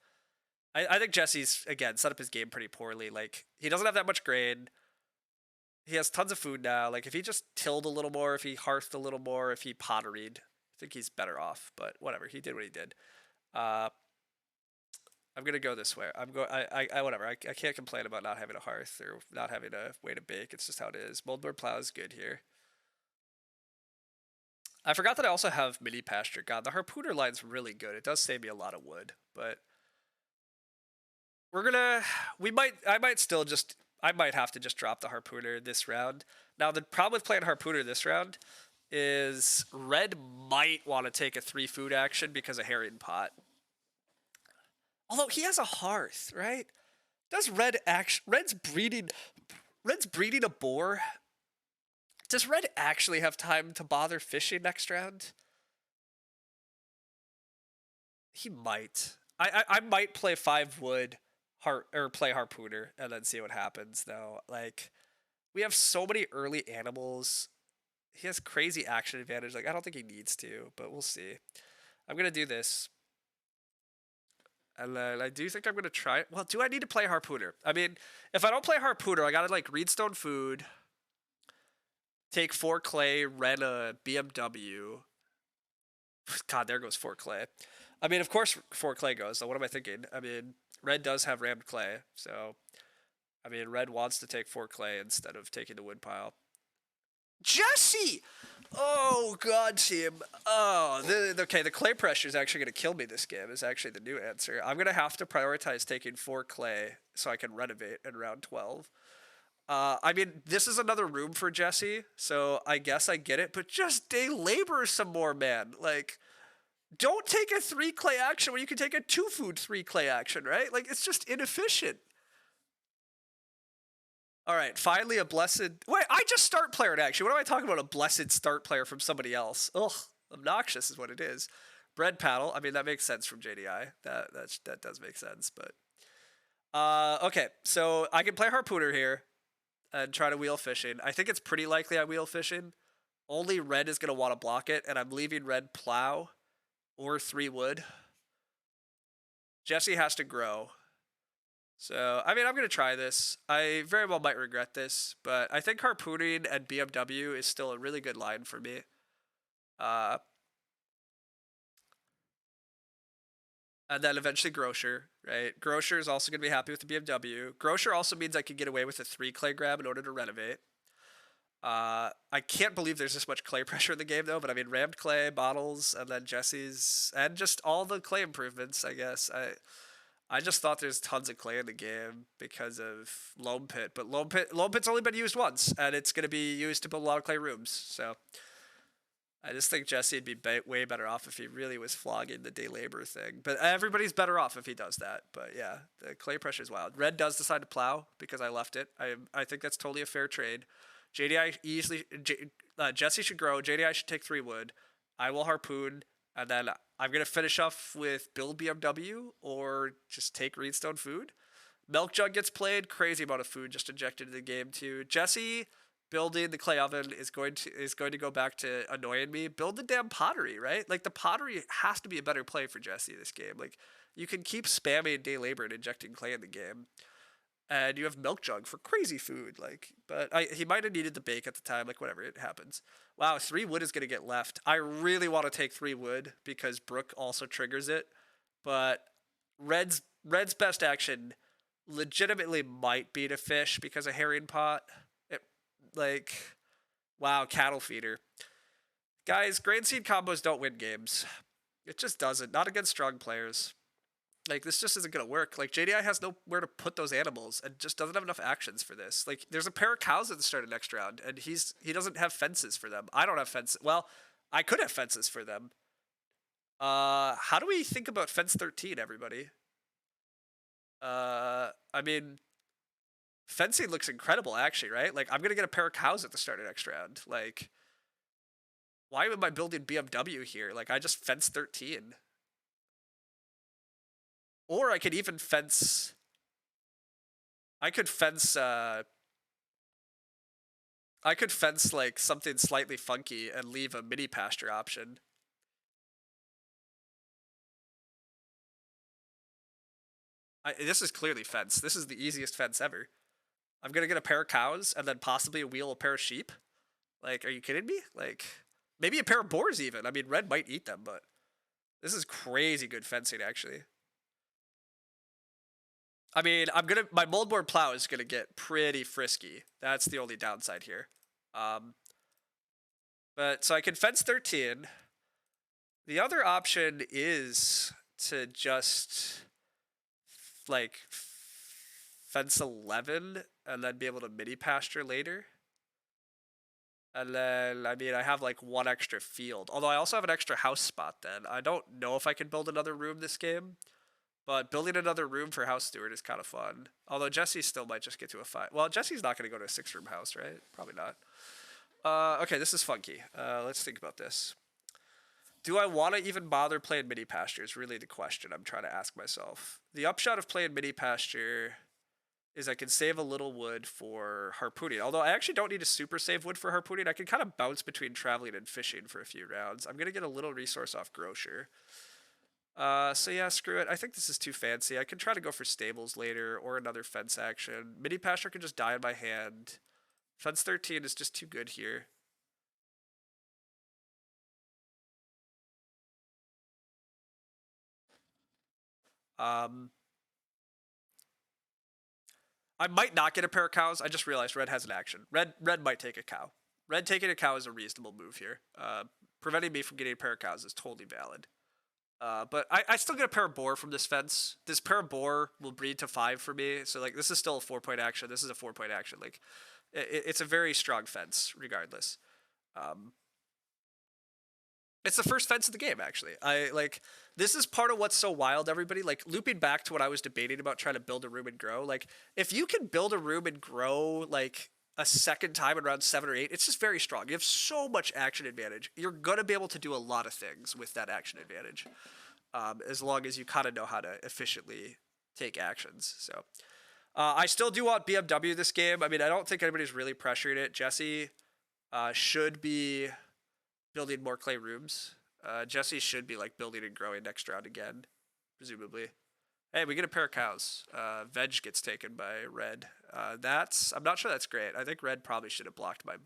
I think Jesse's again set up his game pretty poorly. Like he doesn't have that much grain. He has tons of food now. Like if he just tilled a little more, if he hearthed a little more, if he potteried, I think he's better off. But whatever, he did what he did. I'm gonna go this way. Whatever. I can't complain about not having a hearth or not having a way to bake. It's just how it is. Moldboard plow is good here. I forgot that I also have mini pasture. God, the harpooner line's really good. It does save me a lot of wood, but I might have to just drop the harpooner this round. Now the problem with playing harpooner this round is red might want to take a 3 food action because of herring pot. Although he has a hearth, right? Does Red's breeding a boar? Does Red actually have time to bother fishing next round? He might. I might play 5 wood or play harpooner and then see what happens though. Like we have so many early animals. He has crazy action advantage. Like I don't think he needs to, but we'll see. I'm gonna do this. And then I do think I'm gonna try it. Well, do I need to play harpooner? I mean, if I don't play harpooner, I gotta like reedstone food, take 4 clay, rent a BMW. God, there goes 4 clay. I mean, of course 4 clay goes. So what am I thinking? I mean, red does have rammed clay, so I mean, red wants to take 4 clay instead of taking the wood pile. Jesse! Oh, God, team. Oh, okay, the clay pressure is actually going to kill me this game, is actually the new answer. I'm going to have to prioritize taking 4 clay so I can renovate in round 12. I mean, this is another room for Jesse, so I guess I get it, but just day labor some more, man. Like, don't take a 3 clay action when you can take a 2 food 3 clay action, right? Like, it's just inefficient. All right, finally a blessed. Wait, I just start player actually. What am I talking about? A blessed start player from somebody else? Ugh, obnoxious is what it is. Bread paddle. I mean, that makes sense from JDI. That does make sense. But okay, so I can play harpooner here and try to wheel fishing. I think it's pretty likely I wheel fishing. Only red is gonna want to block it, and I'm leaving red plow or 3 wood. Jesse has to grow. So, I mean, I'm going to try this. I very well might regret this, but I think harpooning and BMW is still a really good line for me. And then eventually Grocer, right? Grocer is also going to be happy with the BMW. Grocer also means I can get away with a 3 clay grab in order to renovate. I can't believe there's this much clay pressure in the game, though, but I mean, rammed clay, bottles, and then Jesse's, and just all the clay improvements, I guess. I just thought there's tons of clay in the game because of Loam Pit, but Loam Pit's only been used once, and it's going to be used to build a lot of clay rooms. So I just think Jesse would be way better off if he really was flogging the day labor thing. But everybody's better off if he does that. But yeah, the clay pressure is wild. Red does decide to plow because I left it. I think that's totally a fair trade. Jesse should grow. JDI should take 3 wood. I will harpoon, and then I'm going to finish off with build BMW or just take Reedstone food. Milk Jug gets played. Crazy amount of food just injected into the game too. Jesse building the clay oven is going to go back to annoying me. Build the damn pottery, right? Like the pottery has to be a better play for Jesse this game. Like you can keep spamming day labor and injecting clay in the game. and you have milk jug for crazy food. Like, but he might have needed the bake at the time. Like, whatever, it happens. Wow, 3 wood is gonna get left. I really want to take 3 wood because Brook also triggers it, but red's best action legitimately might be to fish because of herring pot. It like wow, cattle feeder. Guys, grain seed combos don't win games. It just doesn't. Not against strong players. Like, this just isn't gonna work. Like, JDI has nowhere to put those animals and just doesn't have enough actions for this. Like, there's a pair of cows at the start of next round, and he doesn't have fences for them. I don't have fences. Well, I could have fences for them. How do we think about fence 13, everybody? I mean, fencing looks incredible, actually, right? Like, I'm gonna get a pair of cows at the start of next round. Like, why am I building BMW here? Like, I just fence 13. Or I could even fence... I could fence like something slightly funky and leave a mini pasture option. This is clearly fence. This is the easiest fence ever. I'm gonna get a pair of cows and then possibly a pair of sheep. Like, are you kidding me? Like, maybe a pair of boars even. I mean, red might eat them, but this is crazy good fencing, actually. I mean, my moldboard plow is gonna get pretty frisky. That's the only downside here. But so I can fence 13. The other option is to just like fence 11 and then be able to mini pasture later. And then, I mean, I have like one extra field. Although I also have an extra house spot then. I don't know if I can build another room this game. But building another room for House Steward is kind of fun. Although Jesse still might just get to a 5. Well, Jesse's not going to go to a 6-room house, right? Probably not. Okay, this is funky. Let's think about this. Do I want to even bother playing mini pasture is really the question I'm trying to ask myself. The upshot of playing mini pasture is I can save a little wood for harpooning. Although I actually don't need to super save wood for harpooning. I can kind of bounce between traveling and fishing for a few rounds. I'm going to get a little resource off Grocer. So yeah, screw it. I think this is too fancy. I can try to go for stables later or another fence action. Mini pasture can just die in my hand. Fence 13 is just too good here. I might not get a pair of cows. I just realized red has an action. Red might take a cow. Red taking a cow is a reasonable move here. Preventing me from getting a pair of cows is totally valid. But I still get a pair of boar from this fence. This pair of boar will breed to 5 for me. So like this is still a 4-point action. This is a 4-point action. Like it's a very strong fence regardless. It's the first fence of the game, actually. This is part of what's so wild, everybody. Like, looping back to what I was debating about trying to build a room and grow. Like, if you can build a room and grow, like, a second time in round 7 or 8, it's just very strong. You have so much action advantage. You're going to be able to do a lot of things with that action advantage. As long as you kind of know how to efficiently take actions. So, I still do want BMW this game. I mean, I don't think anybody's really pressuring it. Jesse should be building more clay rooms. Jesse should be like building and growing next round again, presumably. Hey, we get a pair of cows. Veg gets taken by red. I'm not sure that's great. I think red probably should have blocked my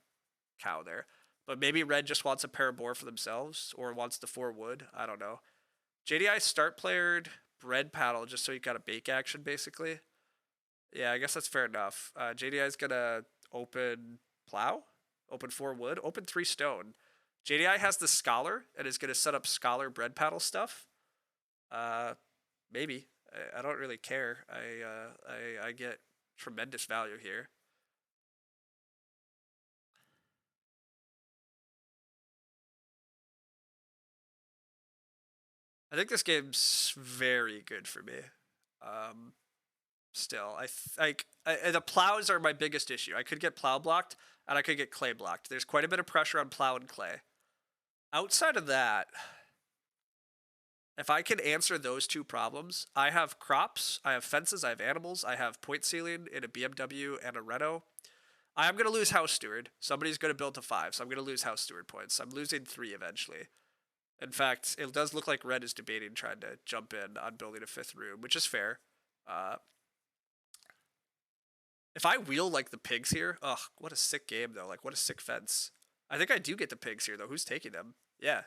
cow there. But maybe red just wants a pair of boar for themselves or wants the 4 wood. I don't know. JDI start playered bread paddle just so he got a bake action, basically. Yeah, I guess that's fair enough. JDI is going to open plow, open 4 wood, open 3 stone. JDI has the scholar and is going to set up scholar bread paddle stuff. Maybe. I don't really care. I get tremendous value here. I think this game's very good for me. Still, the plows are my biggest issue. I could get plow blocked and I could get clay blocked. There's quite a bit of pressure on plow and clay. Outside of that, if I can answer those 2 problems, I have crops, I have fences, I have animals, I have point ceiling in a BMW and a Renault. I am going to lose House Steward. Somebody's going to build to 5, so I'm going to lose House Steward points. I'm losing 3 eventually. In fact, it does look like red is debating trying to jump in on building a 5th room, which is fair. If I wheel like the pigs here, ugh, what a sick game though. Like what a sick fence. I think I do get the pigs here though. Who's taking them? Yeah,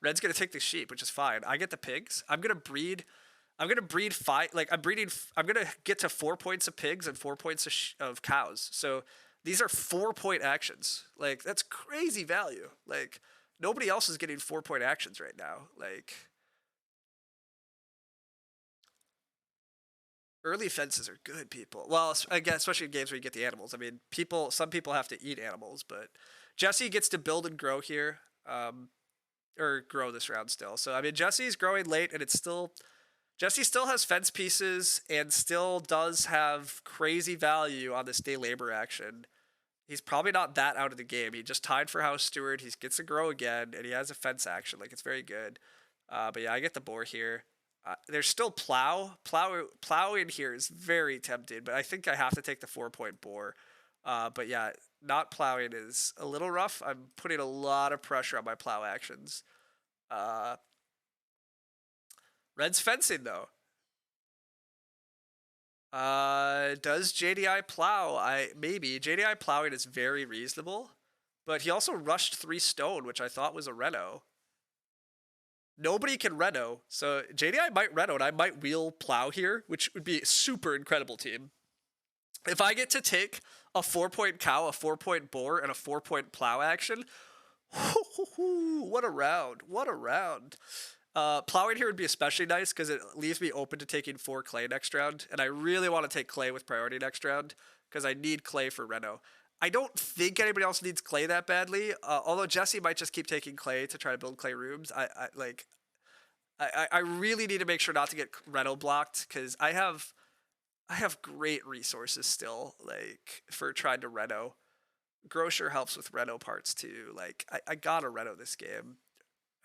Red's gonna take the sheep, which is fine. I get the pigs. I'm gonna breed. I'm gonna breed five. Like I'm breeding. I'm gonna get to 4 points of pigs and 4 points of cows. So these are 4 point actions. Like that's crazy value. Like nobody else is getting 4 point actions right now. Like early fences are good, people. Well, again, especially in games where you get the animals. I mean, some people have to eat animals, but Jesse gets to build and grow here, or grow this round still. So I mean, Jesse's growing late, and Jesse still has fence pieces and still does have crazy value on this day labor action. He's probably not that out of the game. He just tied for house steward. He gets to grow again, and he has a fence action. Like it's very good. But yeah, I get the boar here. There's still plowing here is very tempting, but I think I have to take the 4 point boar. But yeah, not plowing is a little rough. I'm putting a lot of pressure on my plow actions. Red's fencing though. Does JDI plow? Maybe JDI plowing is very reasonable, but he also rushed 3 stone, which I thought was a reno. Nobody can reno, so JDI might reno, and I might wheel plow here, which would be a super incredible team. If I get to take a 4 point cow, a 4 point boar, and a 4 point plow action, what a round! What a round! Plowing here would be especially nice because it leaves me open to taking 4 clay next round, and I really want to take clay with priority next round because I need clay for reno. I don't think anybody else needs clay that badly. Although Jesse might just keep taking clay to try to build clay rooms. I really need to make sure not to get reno blocked because I have great resources still, like for trying to reno. Grocer helps with reno parts too. Like I gotta reno this game.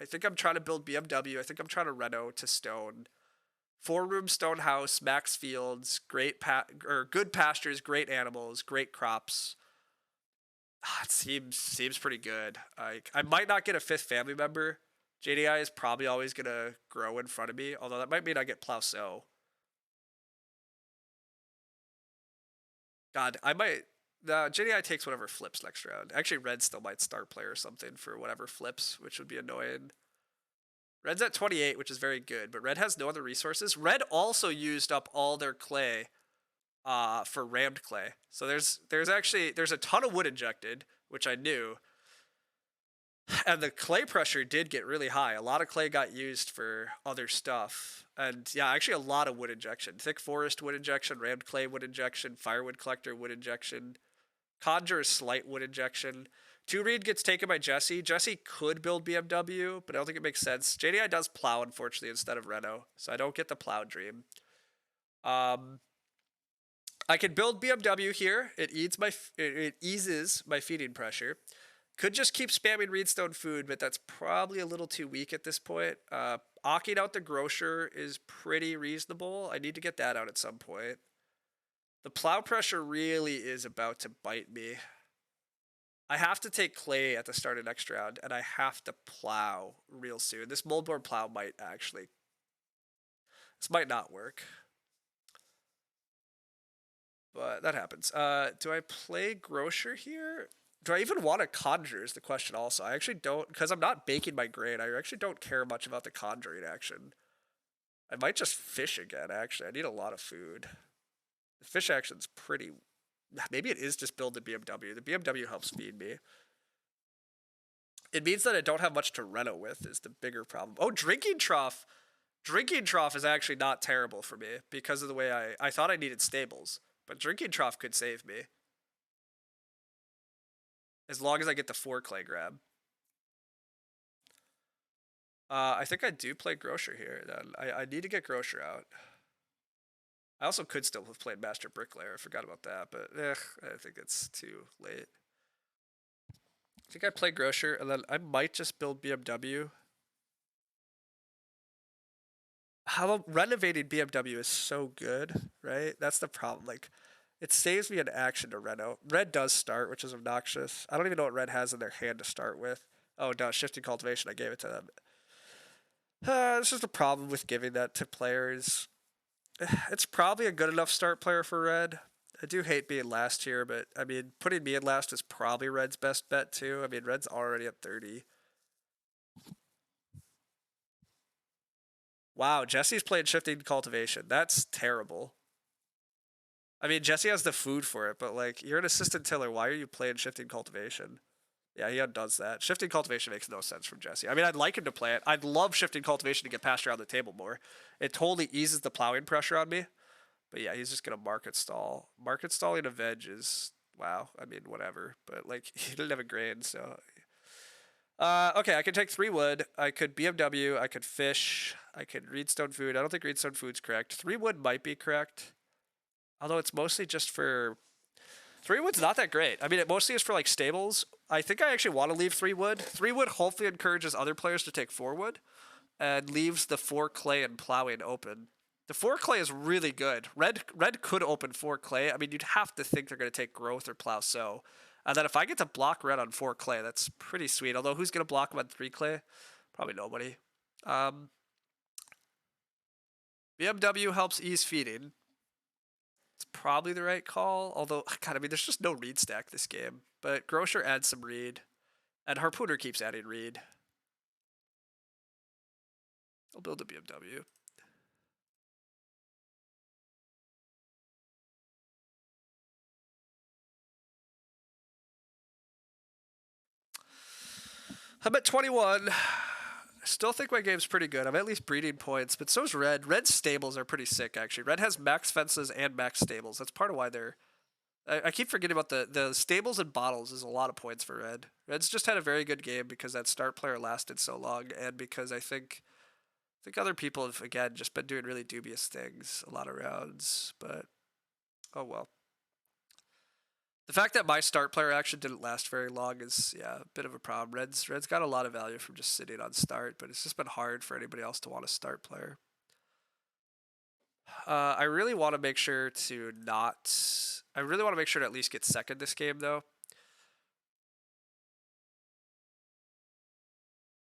I think I'm trying to build BMW. I think I'm trying to reno to stone. 4 room stone house, max fields, good pastures, great animals, great crops. It seems pretty good. I might not get a 5th family member. JDI is probably always gonna grow in front of me, although that might mean I get plow sow. God, I might. JDI takes whatever flips next round. Actually, Red still might start play or something for whatever flips, which would be annoying. Red's at 28, which is very good, but Red has no other resources. Red also used up all their clay for rammed clay. So there's a ton of wood injected, which I knew. And the clay pressure did get really high. A lot of clay got used for other stuff. And yeah, actually a lot of wood injection. Thick forest wood injection, rammed clay wood injection, firewood collector wood injection, conjure slight wood injection. 2-read gets taken by Jesse. Jesse could build BMW, but I don't think it makes sense. JDI does plow, unfortunately, instead of reno, so I don't get the plow dream. I can build BMW here. It eases my feeding pressure. Could just keep spamming Reedstone food, but that's probably a little too weak at this point. Ocking out the grocer is pretty reasonable. I need to get that out at some point. The plow pressure really is about to bite me. I have to take clay at the start of next round, and I have to plow real soon. This moldboard plow might actually... This might not work. But that happens. Do I play grocer here? Do I even want to conjure is the question also. I actually don't, because I'm not baking my grain, I actually don't care much about the conjuring action. I might just fish again, actually. I need a lot of food. The fish action's pretty... Maybe it is just build the BMW. The BMW helps feed me. It means that I don't have much to reno with is the bigger problem. Oh, drinking trough. Drinking trough is actually not terrible for me because of the way I thought I needed stables. But drinking trough could save me. As long as I get the 4 clay grab. I think I do play grocer here then. I need to get grocer out. I also could still have played Master Bricklayer. I forgot about that, but I think it's too late. I think I play grocer, and then I might just build BMW. How renovating BMW is so good, right? That's the problem. Like, it saves me an action to reno. Red does start, which is obnoxious. I don't even know what Red has in their hand to start with. Oh, no, shifting cultivation. I gave it to them. This is the problem with giving that to players. It's probably a good enough start player for Red. I do hate being last here, but I mean, putting me in last is probably Red's best bet too. I mean, Red's already at 30. Wow, Jesse's playing shifting cultivation. That's terrible. I mean, Jesse has the food for it, but like, you're an assistant tiller. Why are you playing shifting cultivation? Yeah, he undoes that. Shifting cultivation makes no sense from Jesse. I mean, I'd like him to play it. I'd love shifting cultivation to get pasture on the table more. It totally eases the plowing pressure on me. But yeah, he's just gonna market stall. Market stalling a veg is wow. I mean, whatever. But like, he didn't have a grain, so. Okay, I can take 3 wood. I could BMW. I could fish. I could reedstone food. I don't think reedstone food's correct. 3 wood might be correct, although it's mostly just for. 3 wood's not that great. I mean, it mostly is for like stables. I think I actually want to leave 3 wood. 3 wood hopefully encourages other players to take 4 wood, and leaves the 4 clay and plowing open. The 4 clay is really good. Red could open 4 clay. I mean, you'd have to think they're going to take growth or plow sow. And then if I get to block red on 4 clay, that's pretty sweet. Although who's going to block him on 3 clay? Probably nobody. BMW helps ease feeding. It's probably the right call. Although, God, I mean, there's just no reed stack this game. But Grocer adds some reed. And Harpooner keeps adding reed. I'll build a BMW. I'm at 21. I still think my game's pretty good. I'm at least breeding points, but so's Red. Red's stables are pretty sick, actually. Red has max fences and max stables. That's part of why they're. I keep forgetting about the stables and bottles is a lot of points for Red. Red's just had a very good game because that start player lasted so long, and because I think other people have again just been doing really dubious things a lot of rounds. But oh well. The fact that my start player action didn't last very long is, yeah, a bit of a problem. Red's got a lot of value from just sitting on start, but it's just been hard for anybody else to want a start player. I really want to make sure to not. I really want to make sure to at least get second this game, though.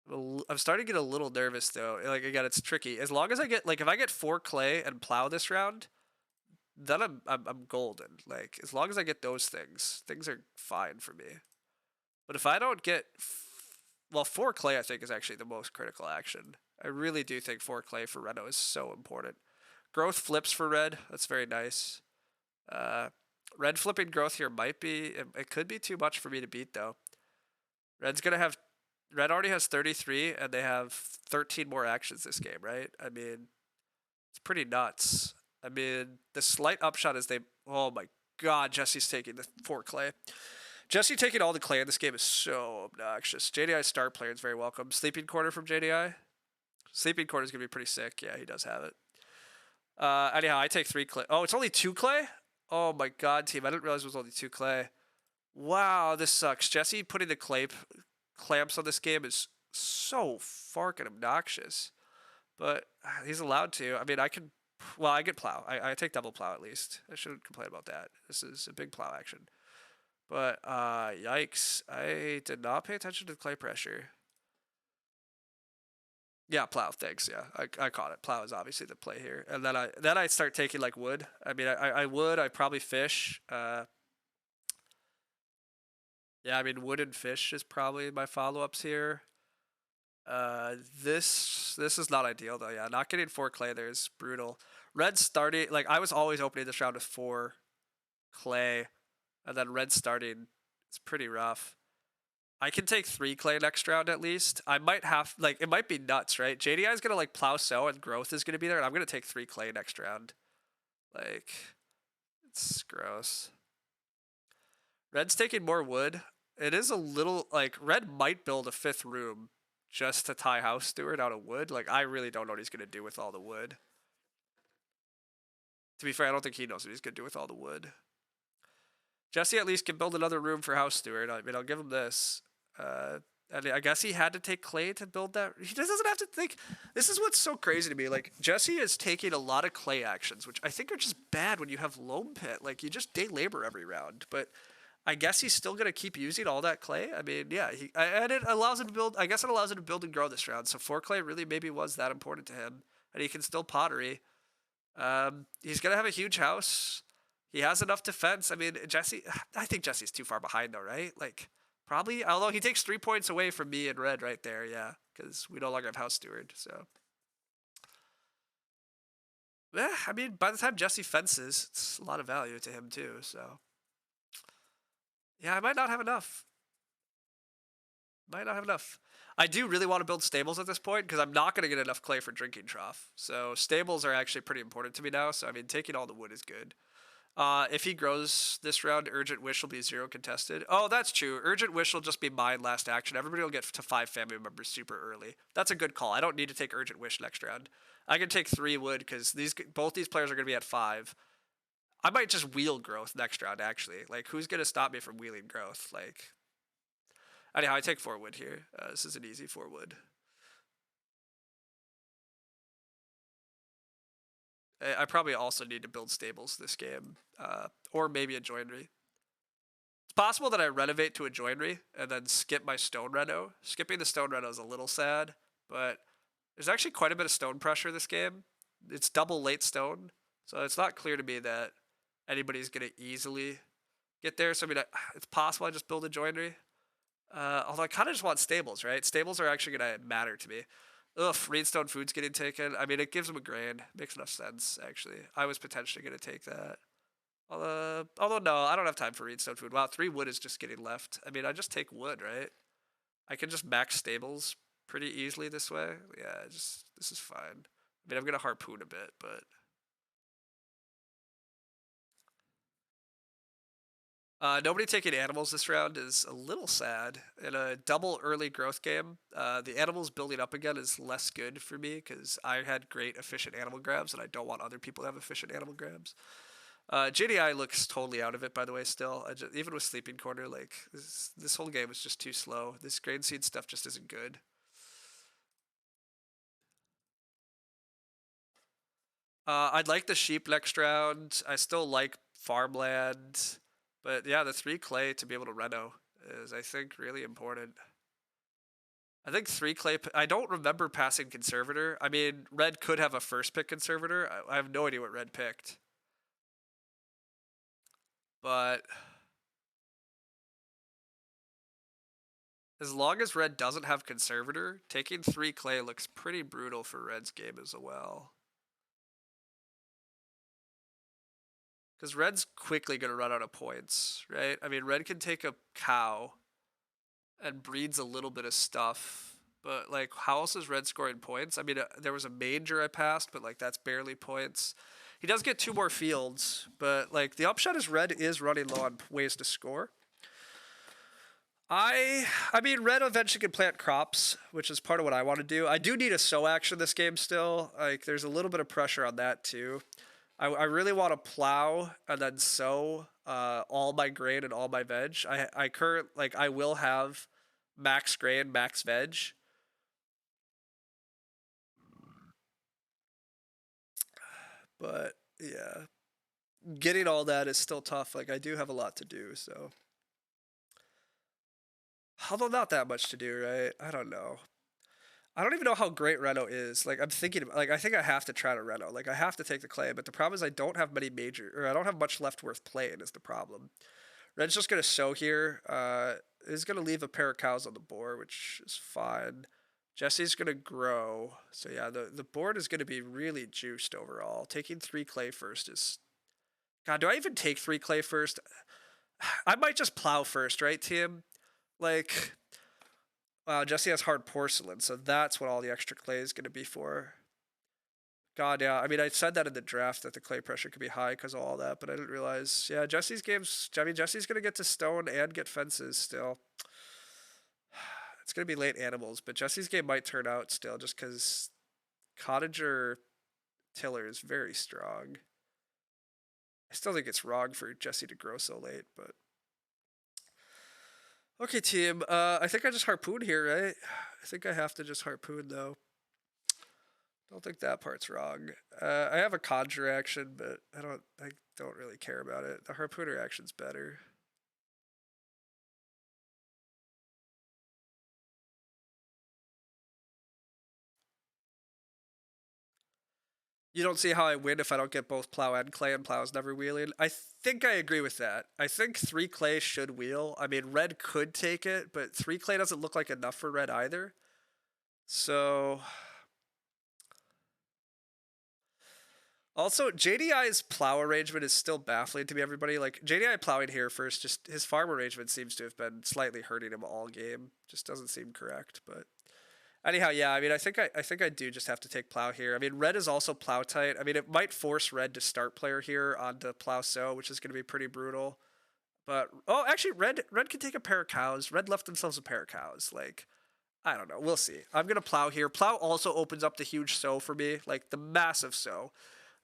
I'm starting to get a little nervous, though. Like, again, it's tricky. As long as I get, like, if I get 4 clay and plow this round, then I'm golden. Like, as long as I get those things are fine for me. But if I don't get, well, 4 clay I think is actually the most critical action. I really do think 4 clay for Reno is so important. Growth flips for Red. That's very nice. Red flipping growth here might be, it could be too much for me to beat though. Red's gonna have, Red already has 33 and they have 13 more actions this game, right? I mean, it's pretty nuts. I mean, the slight upshot is oh my god, Jesse's taking the 4 clay. Jesse taking all the clay in this game is so obnoxious. JDI star player is very welcome. Sleeping Corner from JDI. Sleeping Corner is going to be pretty sick. Yeah, he does have it. Anyhow, I take 3 clay. Oh, it's only 2 clay? Oh my god, team. I didn't realize it was only 2 clay. Wow, this sucks. Jesse putting the clamps on this game is so fucking obnoxious. But he's allowed to. I mean, I can. Well, I get plow. I take double plow at least. I shouldn't complain about that. This is a big plow action. But, yikes. I did not pay attention to the clay pressure. Yeah, plow, thanks, yeah. I caught it. Plow is obviously the play here. And then I start taking, like, wood. I mean, I would. I probably fish. Yeah, I mean, wood and fish is probably my follow-ups here. This is not ideal, though, yeah. Not getting 4 clay there is brutal. Red starting, like, I was always opening this round with 4 clay. And then red starting, it's pretty rough. I can take 3 clay next round at least. I might have, like, it might be nuts, right? JDI is going to, like, plow sow and growth is going to be there, and I'm going to take 3 clay next round. Like, it's gross. Red's taking more wood. It is a little, like, red might build a 5th room just to tie House Steward out of wood. Like, I really don't know what he's going to do with all the wood. To be fair, I don't think he knows what he's going to do with all the wood. Jesse at least can build another room for House Steward. I mean, I'll give him this. And I guess he had to take clay to build that. He just doesn't have to think. This is what's so crazy to me. Like, Jesse is taking a lot of clay actions, which I think are just bad when you have loam pit. Like, you just day labor every round. But I guess he's still going to keep using all that clay. I mean, yeah. And it allows him to build. I guess it allows him to build and grow this round. So 4 clay really maybe was that important to him. And he can still pottery. He's going to have a huge house. He has enough defense. I mean, Jesse, I think Jesse's too far behind though, right? Like, probably, although he takes 3 points away from me and red right there, yeah, because we no longer have House Steward, so. Yeah, I mean, by the time Jesse fences, it's a lot of value to him too, so. Yeah, I might not have enough. Might not have enough. I do really want to build stables at this point because I'm not going to get enough clay for drinking trough. So stables are actually pretty important to me now. So I mean, taking all the wood is good. If he grows this round, Urgent Wish will be 0 contested. Oh, that's true. Urgent Wish will just be mine last action. Everybody will get to 5 family members super early. That's a good call. I don't need to take Urgent Wish next round. I can take 3 wood because both these players are going to be at 5. I might just wheel growth next round, actually. Like, who's going to stop me from wheeling growth? Like, anyhow, I take 4 wood here. This is an easy 4 wood. I probably also need to build stables this game, or maybe a joinery. It's possible that I renovate to a joinery and then skip my stone reno. Skipping the stone reno is a little sad, but there's actually quite a bit of stone pressure this game. It's double late stone, so it's not clear to me that anybody's going to easily get there. So I mean, it's possible I just build a joinery. Although I kind of just want stables, right? Stables are actually going to matter to me. Ugh, Rainstone Food's getting taken. I mean, it gives them a grand. Makes enough sense, actually. I was potentially going to take that. Although, no, I don't have time for Rainstone Food. Wow, 3 wood is just getting left. I mean, I just take wood, right? I can just max stables pretty easily this way. Yeah, this is fine. I mean, I'm going to harpoon a bit, but... Nobody taking animals this round is a little sad. In a double early growth game, the animals building up again is less good for me because I had great efficient animal grabs and I don't want other people to have efficient animal grabs. JDI looks totally out of it, by the way, still. Even with Sleeping Corner, like, this whole game is just too slow. This grain seed stuff just isn't good. I'd like the sheep next round. I still like farmland. But yeah, the 3 clay to be able to reno is, I think, really important. I think 3 clay. I don't remember passing conservator. I mean, red could have a first pick conservator. I have no idea what red picked. But as long as red doesn't have conservator, taking 3 clay looks pretty brutal for red's game as well. Because red's quickly going to run out of points, right? I mean, red can take a cow and breeds a little bit of stuff. But, like, how else is red scoring points? I mean, there was a manger I passed, but, like, that's barely points. He does get 2 more fields, but, like, the upshot is red is running low on ways to score. I mean, red eventually can plant crops, which is part of what I want to do. I do need a sow action this game still. Like, there's a little bit of pressure on that, too. I really want to plow and then sow all my grain and all my veg. I will have max grain, max veg. But yeah, getting all that is still tough. Like, I do have a lot to do, so. Although not that much to do, right? I don't know. I don't even know how great Reno is. Like, I'm thinking, like, I think I have to try to Reno. Like, I have to take the clay, but the problem is I don't have many major, or I don't have much left worth playing is the problem. Red's just going to sow here. Is going to leave a pair of cows on the board, which is fine. Jesse's going to grow. So, yeah, the board is going to be really juiced overall. Taking 3 clay first is... God, do I even take 3 clay first? I might just plow first, right, Tim? Like, wow, Jesse has hard porcelain, so that's what all the extra clay is going to be for. God, yeah. I mean, I said that in the draft that the clay pressure could be high because of all that, but I didn't realize. Yeah, Jesse's games. I mean, Jesse's going to get to stone and get fences still. It's going to be late animals, but Jesse's game might turn out still just because Cottager Tiller is very strong. I still think it's wrong for Jesse to grow so late, but. Okay, team. I think I just harpoon here, right? I think I have to just harpoon, though. Don't think that part's wrong. I have a conjure action, but I don't really care about it. The harpooner action's better. You don't see how I win if I don't get both plow and clay, and plow's never wheeling. I think I agree with that. I think 3 clay should wheel. I mean, red could take it, but 3 clay doesn't look like enough for red either. So also, JDI's plow arrangement is still baffling to me, everybody. Like, JDI plowing here first, just his farm arrangement seems to have been slightly hurting him all game. Just doesn't seem correct, but anyhow, yeah, I mean, I think I do just have to take plow here. I mean, red is also plow tight. I mean, it might force red to start player here onto plow sow, which is going to be pretty brutal. But oh, actually, red can take a pair of cows. Red left themselves a pair of cows. Like, I don't know. We'll see. I'm gonna plow here. Plow also opens up the huge sow for me, like the massive sow.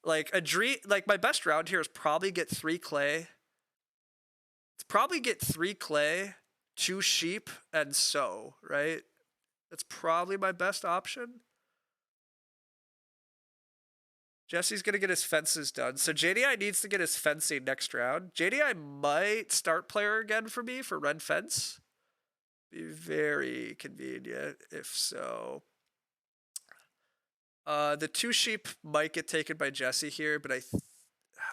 Like a dream. Like my best round here is probably get 3 clay. It's probably get 3 clay, 2 sheep, and sow. Right. That's probably my best option. Jesse's gonna get his fences done. So JDI needs to get his fencing next round. JDI might start player again for me for red fence. Be very convenient if so. The 2 sheep might get taken by Jesse here, but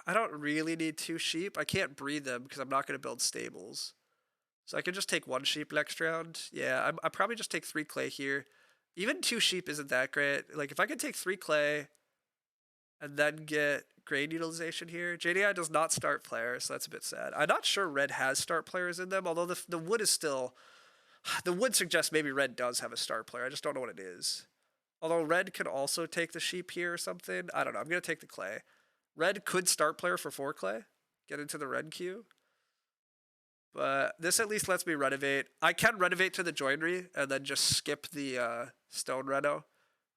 I don't really need 2 sheep. I can't breed them because I'm not going to build stables. So I can just take 1 sheep next round. Yeah, I probably just take 3 clay here. Even 2 sheep isn't that great. Like, if I could take 3 clay and then get grain utilization here. JDI does not start players, so that's a bit sad. I'm not sure red has start players in them, although the wood is still... The wood suggests maybe red does have a start player. I just don't know what it is. Although red could also take the sheep here or something. I don't know. I'm going to take the clay. Red could start player for 4 clay. Get into the red queue. But this at least lets me renovate. I can renovate to the joinery and then just skip the stone reno.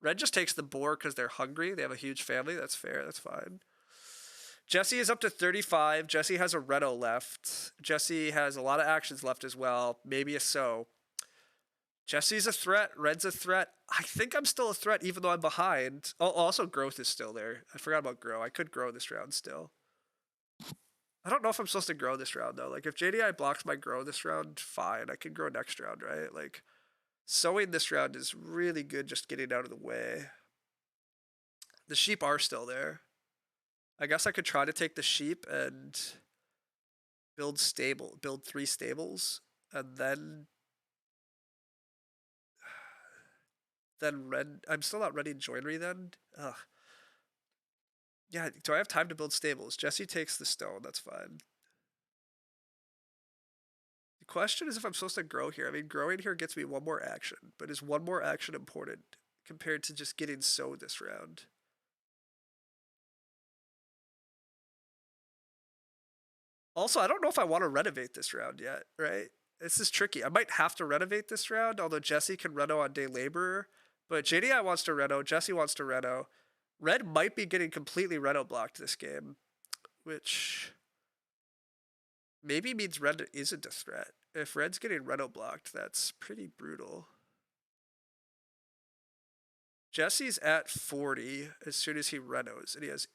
Red just takes the boar because they're hungry. They have a huge family. That's fair. That's fine. Jesse is up to 35. Jesse has a reno left. Jesse has a lot of actions left as well. Maybe a sow. Jesse's a threat. Red's a threat. I think I'm still a threat even though I'm behind. Oh, also, growth is still there. I forgot about grow. I could grow this round still. I don't know if I'm supposed to grow this round, though. Like, if JDI blocks my grow this round, fine. I can grow next round, right? Like, sowing this round is really good just getting out of the way. The sheep are still there. I guess I could try to take the sheep and build 3 stables, and then red. I'm still not ready in joinery then. Ugh. Yeah, do I have time to build stables? Jesse takes the stone. That's fine. The question is if I'm supposed to grow here. I mean, growing here gets me 1 more action, but is 1 more action important compared to just getting sowed this round? Also, I don't know if I want to renovate this round yet, right? This is tricky. I might have to renovate this round, although Jesse can reno on day laborer. But JDI wants to reno, Jesse wants to reno. Red might be getting completely reno blocked this game, which maybe means red isn't a threat. If red's getting reno blocked, that's pretty brutal. Jesse's at 40 as soon as he renos, and he has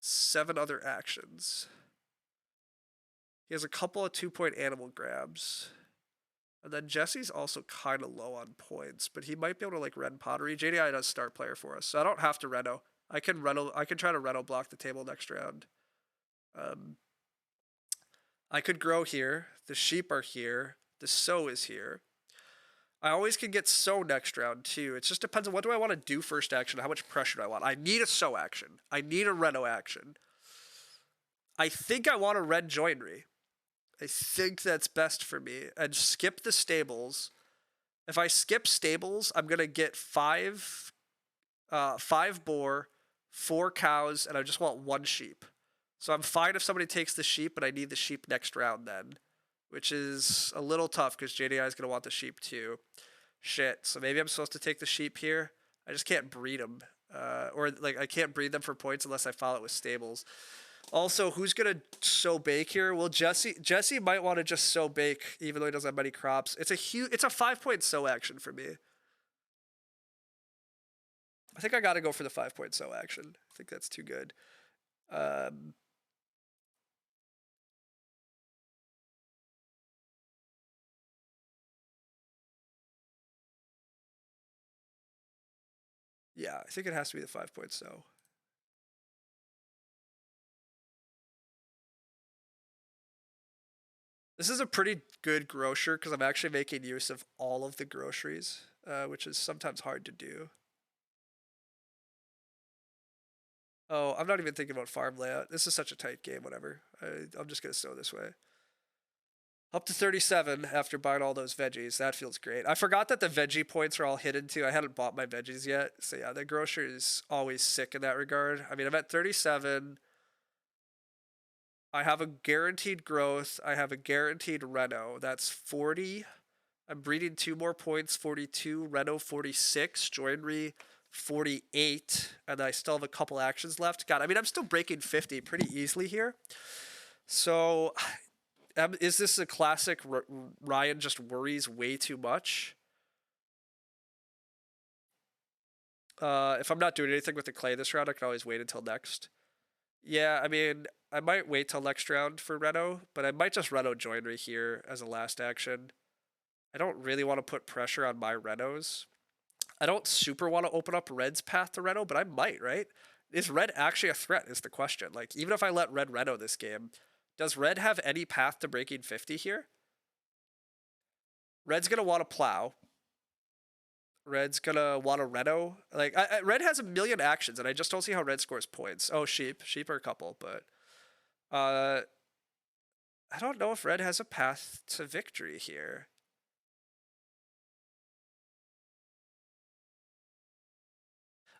7 other actions. He has a couple of 2-point animal grabs. And then Jesse's also kind of low on points, but he might be able to like red pottery. JDI does start player for us, so I don't have to reno. I can try to reno block the table next round. I could grow here. The sheep are here. The sow is here. I always can get sow next round too. It just depends on what do I want to do first action, how much pressure do I want. I need a sow action. I need a reno action. I think I want a red joinery. I think that's best for me. And skip the stables. If I skip stables, I'm gonna get 5 boar, 4 cows, and I just want 1 sheep. So I'm fine if somebody takes the sheep, but I need the sheep next round then, which is a little tough because JDI is gonna want the sheep too. Shit. So maybe I'm supposed to take the sheep here. I just can't breed them, or like I can't breed them for points unless I follow it with stables. Also, who's gonna sow bake here? Well, Jesse might want to just sow bake, even though he doesn't have many crops. It's a 5-point sow action for me. I think I gotta go for the 5-point sow action. I think that's too good. Yeah, I think it has to be the 5-point sow. This is a pretty good grocer because I'm actually making use of all of the groceries, which is sometimes hard to do. Oh, I'm not even thinking about farm layout. This is such a tight game, whatever. I'm just going to sow this way. Up to 37 after buying all those veggies. That feels great. I forgot that the veggie points are all hidden too. I hadn't bought my veggies yet. So yeah, the grocer is always sick in that regard. I mean, I'm at 37. I have a guaranteed growth. I have a guaranteed reno. That's 40. I'm breeding 2 more points, 42. Reno 46. Joinery 48. And I still have a couple actions left. God, I mean, I'm still breaking 50 pretty easily here. So is this a classic Ryan just worries way too much? If I'm not doing anything with the clay this round, I can always wait until next. Yeah, I mean, I might wait till next round for Reno, but I might just Reno Joinery here as a last action. I don't really want to put pressure on my Renos. I don't super want to open up Red's path to Reno, but I might, right? Is Red actually a threat is the question. Like, even if I let Red Reno this game, does Red have any path to breaking 50 here? Red's going to want to plow. Red's gonna want a Reno. Like, Red has a million actions, and I just don't see how Red scores points. Oh, sheep. Sheep are a couple, but I don't know if Red has a path to victory here.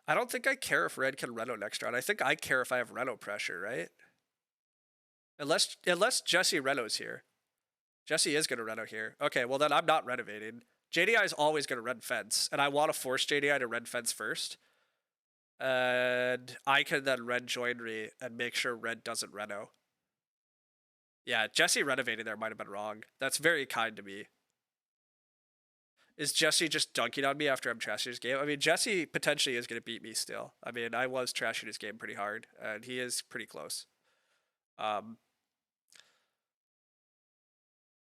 I don't think I care if Red can Reno next round. I think I care if I have Reno pressure, right? Unless Jesse Reno's here. Jesse is gonna Reno here. Okay, well then I'm not renovating. JDI is always gonna red fence, and I want to force JDI to red fence first. And I can then red joinery and make sure Red doesn't Reno. Yeah, Jesse renovating there might have been wrong. That's very kind to me. Is Jesse just dunking on me after I'm trashing his game? I mean, Jesse potentially is going to beat me still. I mean, I was trashing his game pretty hard, and he is pretty close. I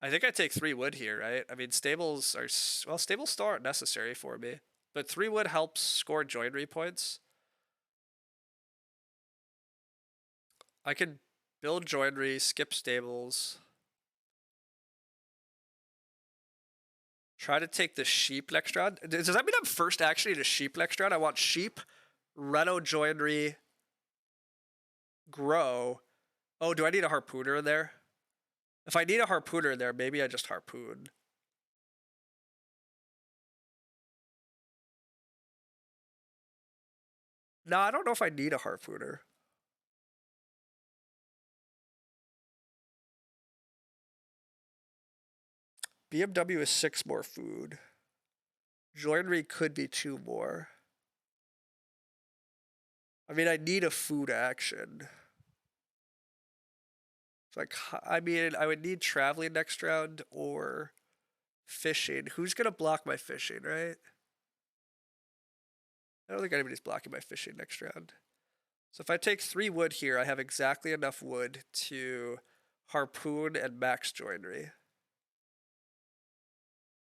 think I take 3 wood here, right? I mean, stables are... Well, stables still aren't necessary for me. But 3 wood helps score joinery points. I can build joinery, skip stables. Try to take the sheep next round. Does that mean I'm first actually to sheep next round? I want sheep, Reno joinery, grow. Oh, do I need a harpooner in there? If I need a harpooner in there, maybe I just harpoon. No, I don't know if I need a harpooner. BMW is 6 more food. Joinery could be 2 more. I mean, I need a food action. It's like, I mean, I would need traveling next round or fishing. Who's going to block my fishing, right? I don't think anybody's blocking my fishing next round. So if I take 3 wood here, I have exactly enough wood to harpoon and max joinery.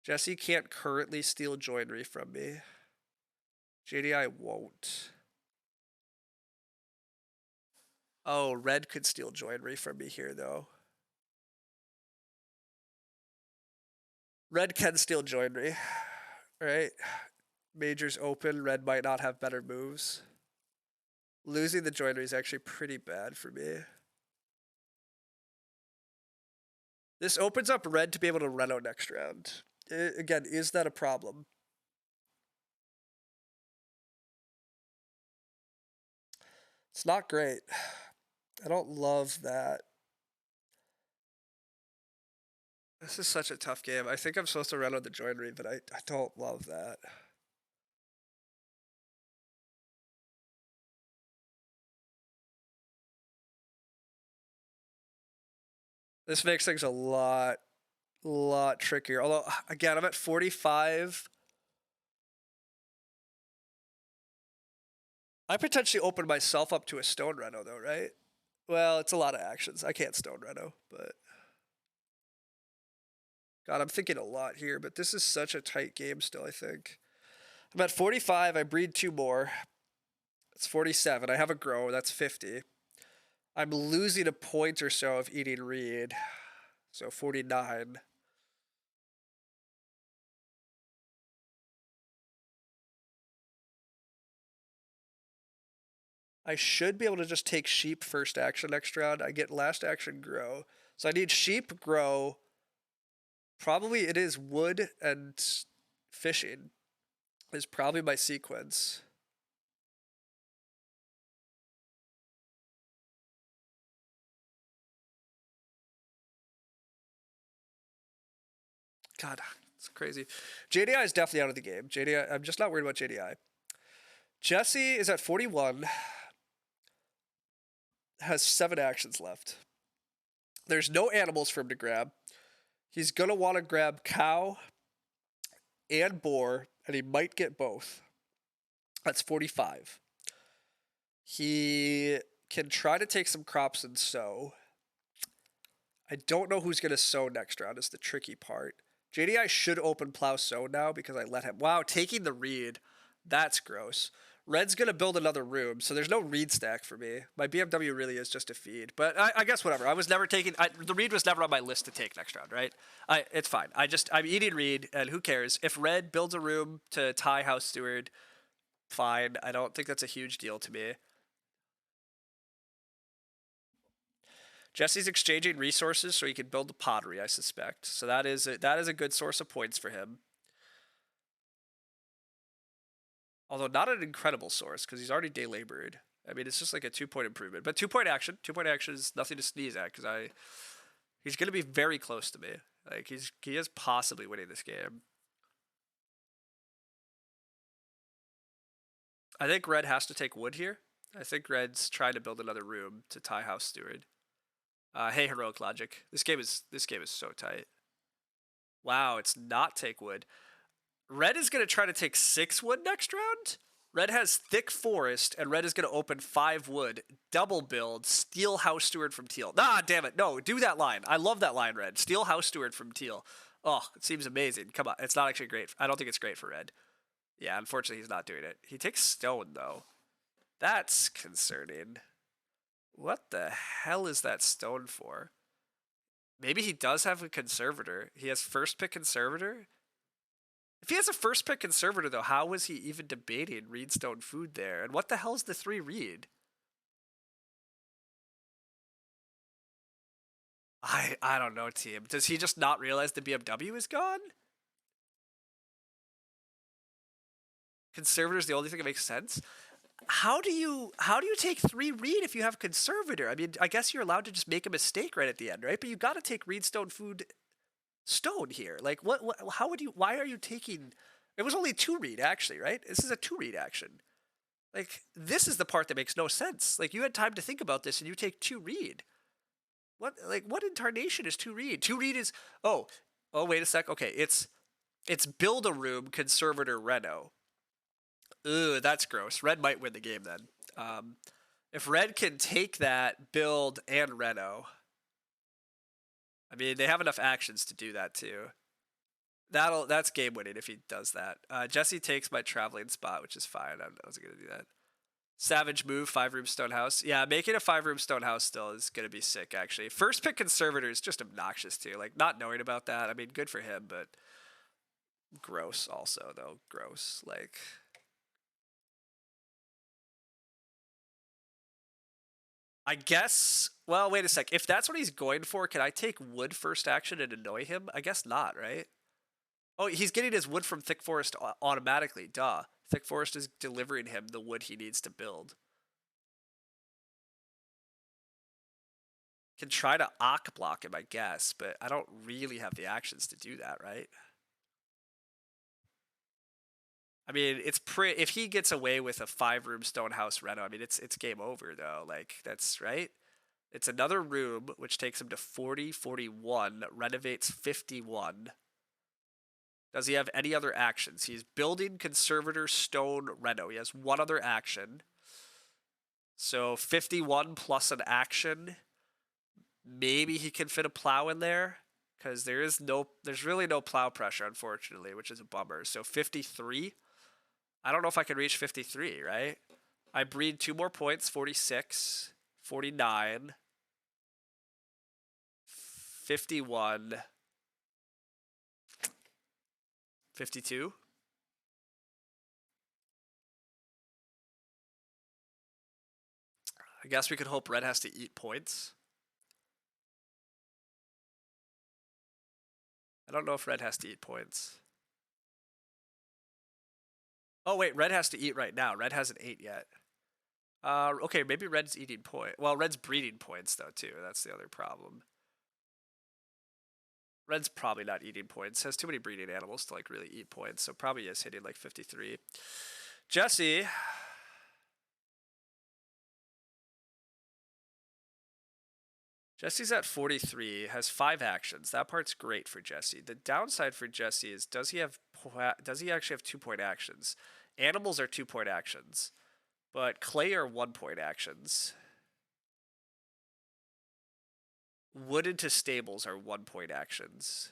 Jesse can't currently steal joinery from me. JDI won't. Oh, Red could steal joinery from me here, though. Red can steal joinery, right? Major's open. Red might not have better moves. Losing the joinery is actually pretty bad for me. This opens up Red to be able to Reno next round. Again, is that a problem? It's not great. I don't love that. This is such a tough game. I think I'm supposed to Reno the joinery, but I don't love that. This makes things a lot trickier. Although, again, I'm at 45. I potentially open myself up to a stone Reno, though, right? Well, it's a lot of actions. I can't stone Reno, but... God, I'm thinking a lot here, but this is such a tight game still, I think. I'm at 45. I breed 2 more. It's 47. I have a grow. That's 50. I'm losing a point or so of eating reed. So 49. I should be able to just take sheep first action next round. I get last action grow. So I need sheep, grow. Probably it is wood and fishing is probably my sequence. God, it's crazy. JDI is definitely out of the game. JDI, I'm just not worried about JDI. Jesse is at 41, has 7 actions left. There's no animals for him to grab. He's going to want to grab cow and boar, and he might get both. That's 45. He can try to take some crops and sow. I don't know who's going to sow next round is the tricky part. JDI should open plow sow now because I let him. Wow, taking the reed. That's gross. Red's going to build another room, so there's no reed stack for me. My BMW really is just a feed. But I guess whatever. I was never taking... the reed was never on my list to take next round, right? It's fine. I'm eating reed, and who cares? If red builds a room to tie House Steward, fine. I don't think that's a huge deal to me. Jesse's exchanging resources so he can build the pottery, I suspect. So that is a good source of points for him. Although not an incredible source, because he's already day labored. I mean, it's just like a 2-point improvement. But 2-point action. 2-point action is nothing to sneeze at, because he's going to be very close to me. Like, he is possibly winning this game. I think red has to take wood here. I think red's trying to build another room to tie House Steward. Hey, Heroic Logic. This game is so tight. Wow, it's not take wood. Red is going to try to take 6 wood next round. Red has thick forest, and red is going to open 5 wood, double build, steal House Steward from teal. Nah, damn it. No, do that line. I love that line, red. Steal House Steward from teal. Oh, it seems amazing. Come on. It's not actually great. I don't think it's great for red. Yeah, unfortunately, he's not doing it. He takes stone, though. That's concerning. What the hell is that stone for? Maybe he does have a conservator. He has first pick conservator? If he has a first pick conservator, though, how was he even debating Reedstone food there? And what the hell's the 3 reed? I don't know, team. Does he just not realize the BMW is gone? Conservator's the only thing that makes sense. How do you take 3 reed if you have conservator? I mean, I guess you're allowed to just make a mistake right at the end, right? But you got to take Reedstone food stone here. Like, what? How would you? Why are you taking? It was only 2 reed actually, right? This is a 2 reed action. Like, this is the part that makes no sense. Like, you had time to think about this, and you take 2 reed. What? Like, what incarnation is 2 reed? 2 reed is oh wait a sec. Okay, it's build a room conservator Reno. Ugh, that's gross. Red might win the game then. If red can take that build and Reno, I mean, they have enough actions to do that too. That's game winning if he does that. Jesse takes my traveling spot, which is fine. I wasn't gonna do that. Savage move, 5-room stone house. Yeah, making a 5-room stone house still is gonna be sick. Actually, first pick conservator is just obnoxious too. Like, not knowing about that. I mean, good for him, but gross also though. Gross. Like, I guess. Well, wait a sec. If that's what he's going for, can I take wood first action and annoy him? I guess not, right? Oh, he's getting his wood from Thick Forest automatically. Duh. Thick Forest is delivering him the wood he needs to build. Can try to Ock block him, I guess, but I don't really have the actions to do that, right? I mean, it's if he gets away with a 5-room stone house reno, I mean, it's game over though. Like, that's right. It's another room, which takes him to 40, 41, renovates 51. Does he have any other actions? He's building conservator stone reno. He has 1 other action. So 51 plus an action. Maybe he can fit a plow in there, because there's really no plow pressure, unfortunately, which is a bummer. So 53. I don't know if I can reach 53, right? I breed 2 more points, 46, 49, 51, 52. I guess we could hope red has to eat points. I don't know if red has to eat points. Oh, wait, red has to eat right now. Red hasn't ate yet. Okay, maybe red's eating point. Well, red's breeding points, though, too. That's the other problem. Red's probably not eating points. Has too many breeding animals to, like, really eat points, so probably is hitting, like, 53. Jesse. Jesse's at 43, has 5 actions. That part's great for Jesse. The downside for Jesse is does he actually have 2-point actions? Animals are 2-point actions, but clay are 1-point actions. Wood into stables are 1-point actions.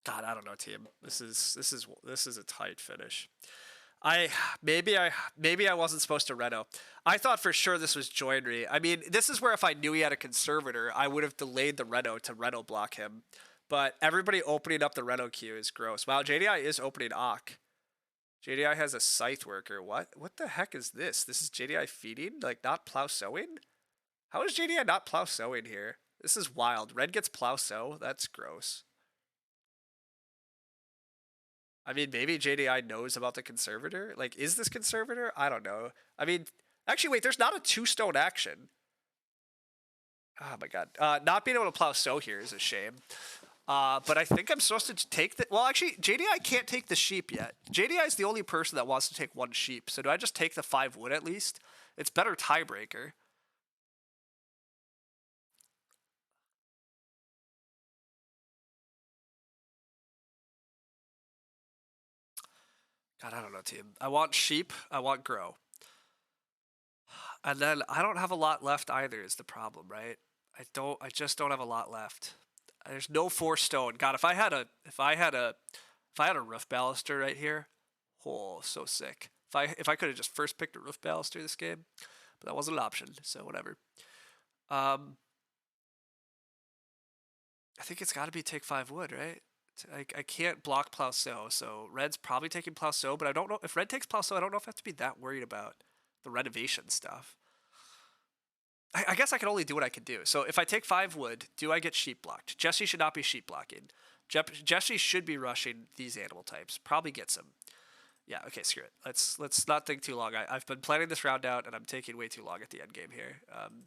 God, I don't know, team. This is a tight finish. Maybe I wasn't supposed to Reno. I thought for sure this was joinery. I mean, this is where if I knew he had a conservator, I would have delayed the Reno to Reno block him. But everybody opening up the Reno queue is gross. Wow, JDI is opening Ock. JDI has a scythe worker. What? What the heck is this? This is JDI feeding? Like, not plow sowing? How is JDI not plow sowing here? This is wild. Red gets plow sow? That's gross. I mean, maybe JDI knows about the conservator. Like, is this conservator? I don't know. I mean, actually, wait, there's not a 2-stone action. Oh my god. Not being able to plow sow here is a shame. But I think I'm supposed to take the... Well, actually, JDI can't take the sheep yet. JDI is the only person that wants to take 1 sheep. So do I just take the 5 wood at least? It's better tiebreaker. God, I don't know, team. I want sheep. I want grow. And then I don't have a lot left either is the problem, right? I just don't have a lot left. There's no 4 stone. God, if I had a roof baluster right here, oh, so sick. If I could have just first picked a roof baluster this game, but that wasn't an option, so whatever. I think it's got to be take 5 wood, right? I can't block plow sow, so red's probably taking plow sow, but I don't know if red takes plow sow. I don't know if I have to be that worried about the renovation stuff. I guess I can only do what I can do. So if I take 5 wood, do I get sheep blocked? Jesse should not be sheep blocking. Jesse should be rushing these animal types. Probably gets them. Yeah, okay, screw it. Let's not think too long. I've been planning this round out, and I'm taking way too long at the end game here.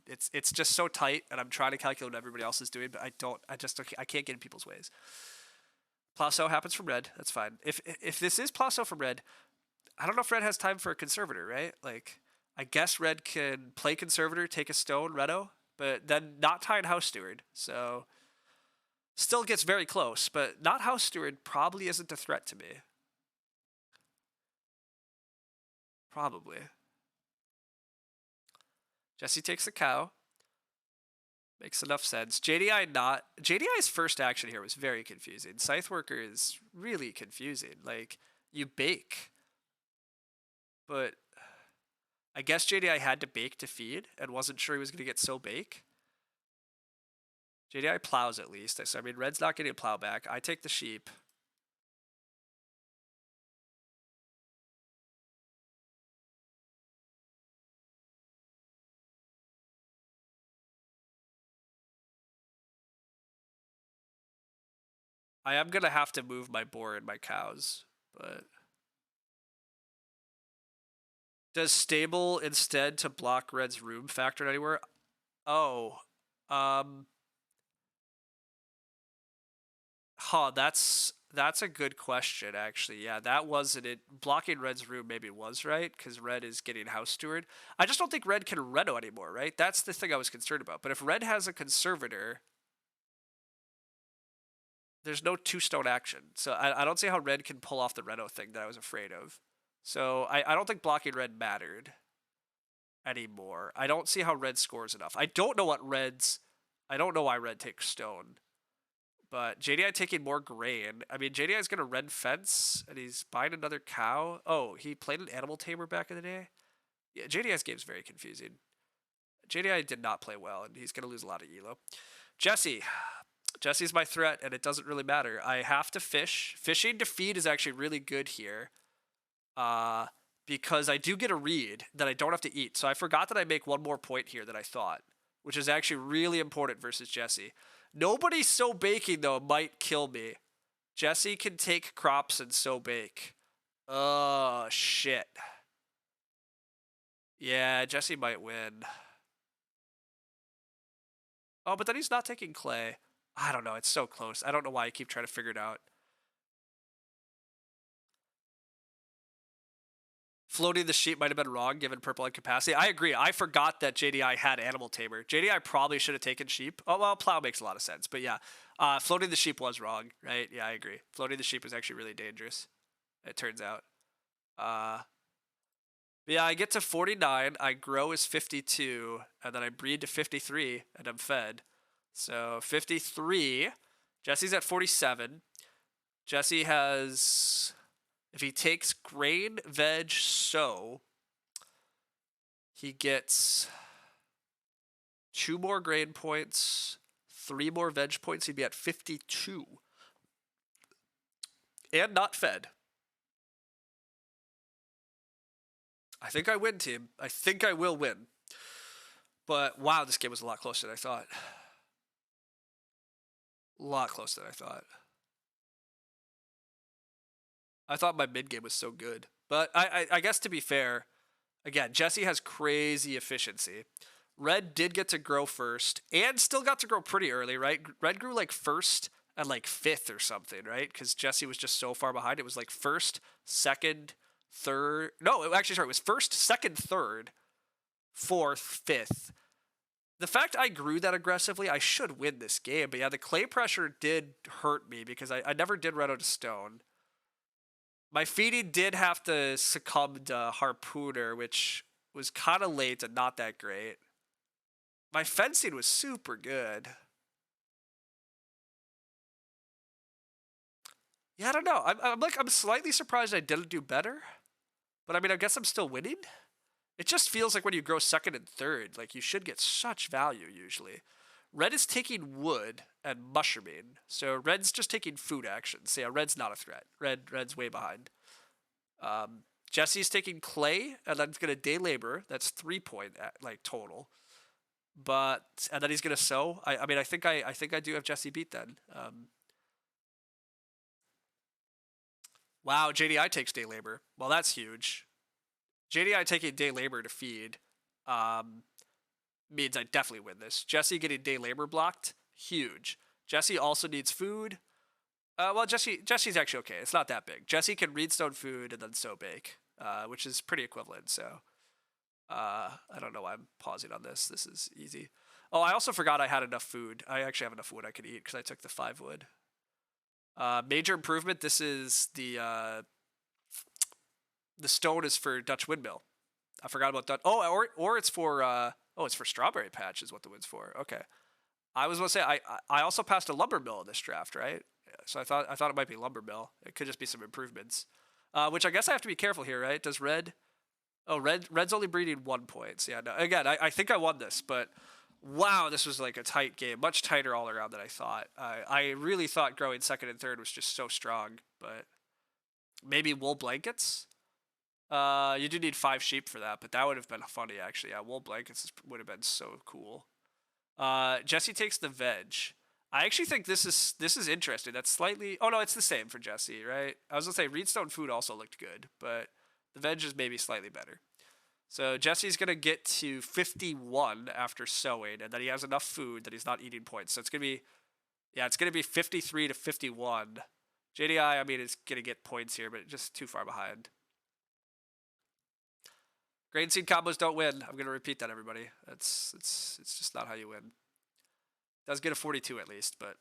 It's just so tight, and I'm trying to calculate what everybody else is doing, but I can't get in people's ways. Plow sow happens from red. That's fine. If this is plow sow from red, I don't know if red has time for a conservator, right? Like, I guess red can play conservator, take a stone, Redo, but then not tie in house steward. So still gets very close, but not house steward probably isn't a threat to me. Probably. Jesse takes the cow. Makes enough sense. JDI's first action here was very confusing. Scythe worker is really confusing. Like, you bake. But I guess JDI had to bake to feed and wasn't sure he was going to get so bake. JDI plows at least. So, I mean, red's not getting a plow back. I take the sheep. I am going to have to move my boar and my cows, but... Does stable instead to block red's room factor anywhere? Oh. That's a good question, actually. Yeah, that wasn't it. Blocking red's room maybe was right, because red is getting house steward. I just don't think red can Reno anymore, right? That's the thing I was concerned about. But if red has a conservator... There's no 2-stone action. So I don't see how red can pull off the Reno thing that I was afraid of. So I don't think blocking red mattered anymore. I don't see how red scores enough. I don't know why red takes stone. But JDI taking more grain. I mean, JDI is going to red fence, and he's buying another cow. Oh, he played an animal tamer back in the day? Yeah, JDI's game's very confusing. JDI did not play well, and he's going to lose a lot of elo. Jesse. Jesse's my threat, and it doesn't really matter. I have to fish. Fishing to feed is actually really good here. Because I do get a read that I don't have to eat. So I forgot that I make one more point here than I thought, which is actually really important versus Jesse. Nobody so baking, though, might kill me. Jesse can take crops and so bake. Oh, shit. Yeah, Jesse might win. Oh, but then he's not taking clay. I don't know. It's so close. I don't know why I keep trying to figure it out. Floating the sheep might have been wrong given purple incapacity. I agree. I forgot that JDI had animal tamer. JDI probably should have taken sheep. Oh, well, plow makes a lot of sense. But yeah, floating the sheep was wrong, right? Yeah, I agree. Floating the sheep was actually really dangerous, it turns out. Yeah, I get to 49. I grow as 52. And then I breed to 53. And I'm fed. So 53. Jesse's at 47. Jesse has... If he takes grain, veg, sow, he gets 2 more grain points, 3 more veg points. He'd be at 52. And not fed. I think I win, team. I think I will win. But, wow, this game was a lot closer than I thought. A lot closer than I thought. I thought my mid game was so good. But I guess to be fair, again, Jesse has crazy efficiency. Red did get to grow first and still got to grow pretty early, right? Red grew like first and like fifth or something, right? Because Jesse was just so far behind. It was like first, second, third. No, actually, sorry, it was first, second, third, fourth, fifth. The fact I grew that aggressively, I should win this game. But yeah, the clay pressure did hurt me because I never did run out of stone. My feeding did have to succumb to Harpooner, which was kind of late and not that great. My fencing was super good. Yeah, I don't know. I'm slightly surprised I didn't do better. But I mean, I guess I'm still winning. It just feels like when you grow second and third, like you should get such value usually. Red is taking wood and mushrooming. So red's just taking food actions. So yeah, red's not a threat. Red's way behind. Jesse's taking clay, and then it's gonna day labor. That's 3 point like total. But and then he's gonna sow. I mean I think I do have Jesse beat then. Wow, JDI takes day labor. Well, that's huge. JDI taking day labor to feed means I definitely win this. Jesse getting day labor blocked, huge. Jesse also needs food. Well, Jesse's actually okay. It's not that big. Jesse can read stone food and then sow bake, which is pretty equivalent. So I don't know why I'm pausing on this. This is easy. Oh, I also forgot I had enough food. I actually have enough wood I could eat because I took the 5 wood. Major improvement. This is the stone is for Dutch windmill. I forgot about that. Oh, or it's for it's for strawberry patch is what the wood's for. Okay. I was going to say I also passed a lumber mill in this draft, right? So I thought it might be lumber mill. It could just be some improvements, which I guess I have to be careful here, right? Does red? Oh, red's only breeding 1 point. So yeah, no, again, I think I won this, but wow, this was like a tight game, much tighter all around than I thought. I really thought growing second and third was just so strong, but maybe wool blankets. You do need 5 sheep for that, but that would have been funny actually. Yeah, wool blankets would have been so cool. Jesse takes the veg. I actually think this is interesting. That's slightly. Oh no, it's the same for Jesse, right? I was gonna say Reedstone food also looked good, but the veg is maybe slightly better. So Jesse's gonna get to 51 after sowing, and then he has enough food that he's not eating points. So it's gonna be 53 to 51. JDI, I mean, is gonna get points here, but just too far behind. Grain seed combos don't win. I'm gonna repeat that, everybody. It's just not how you win. Does get a 42 at least, but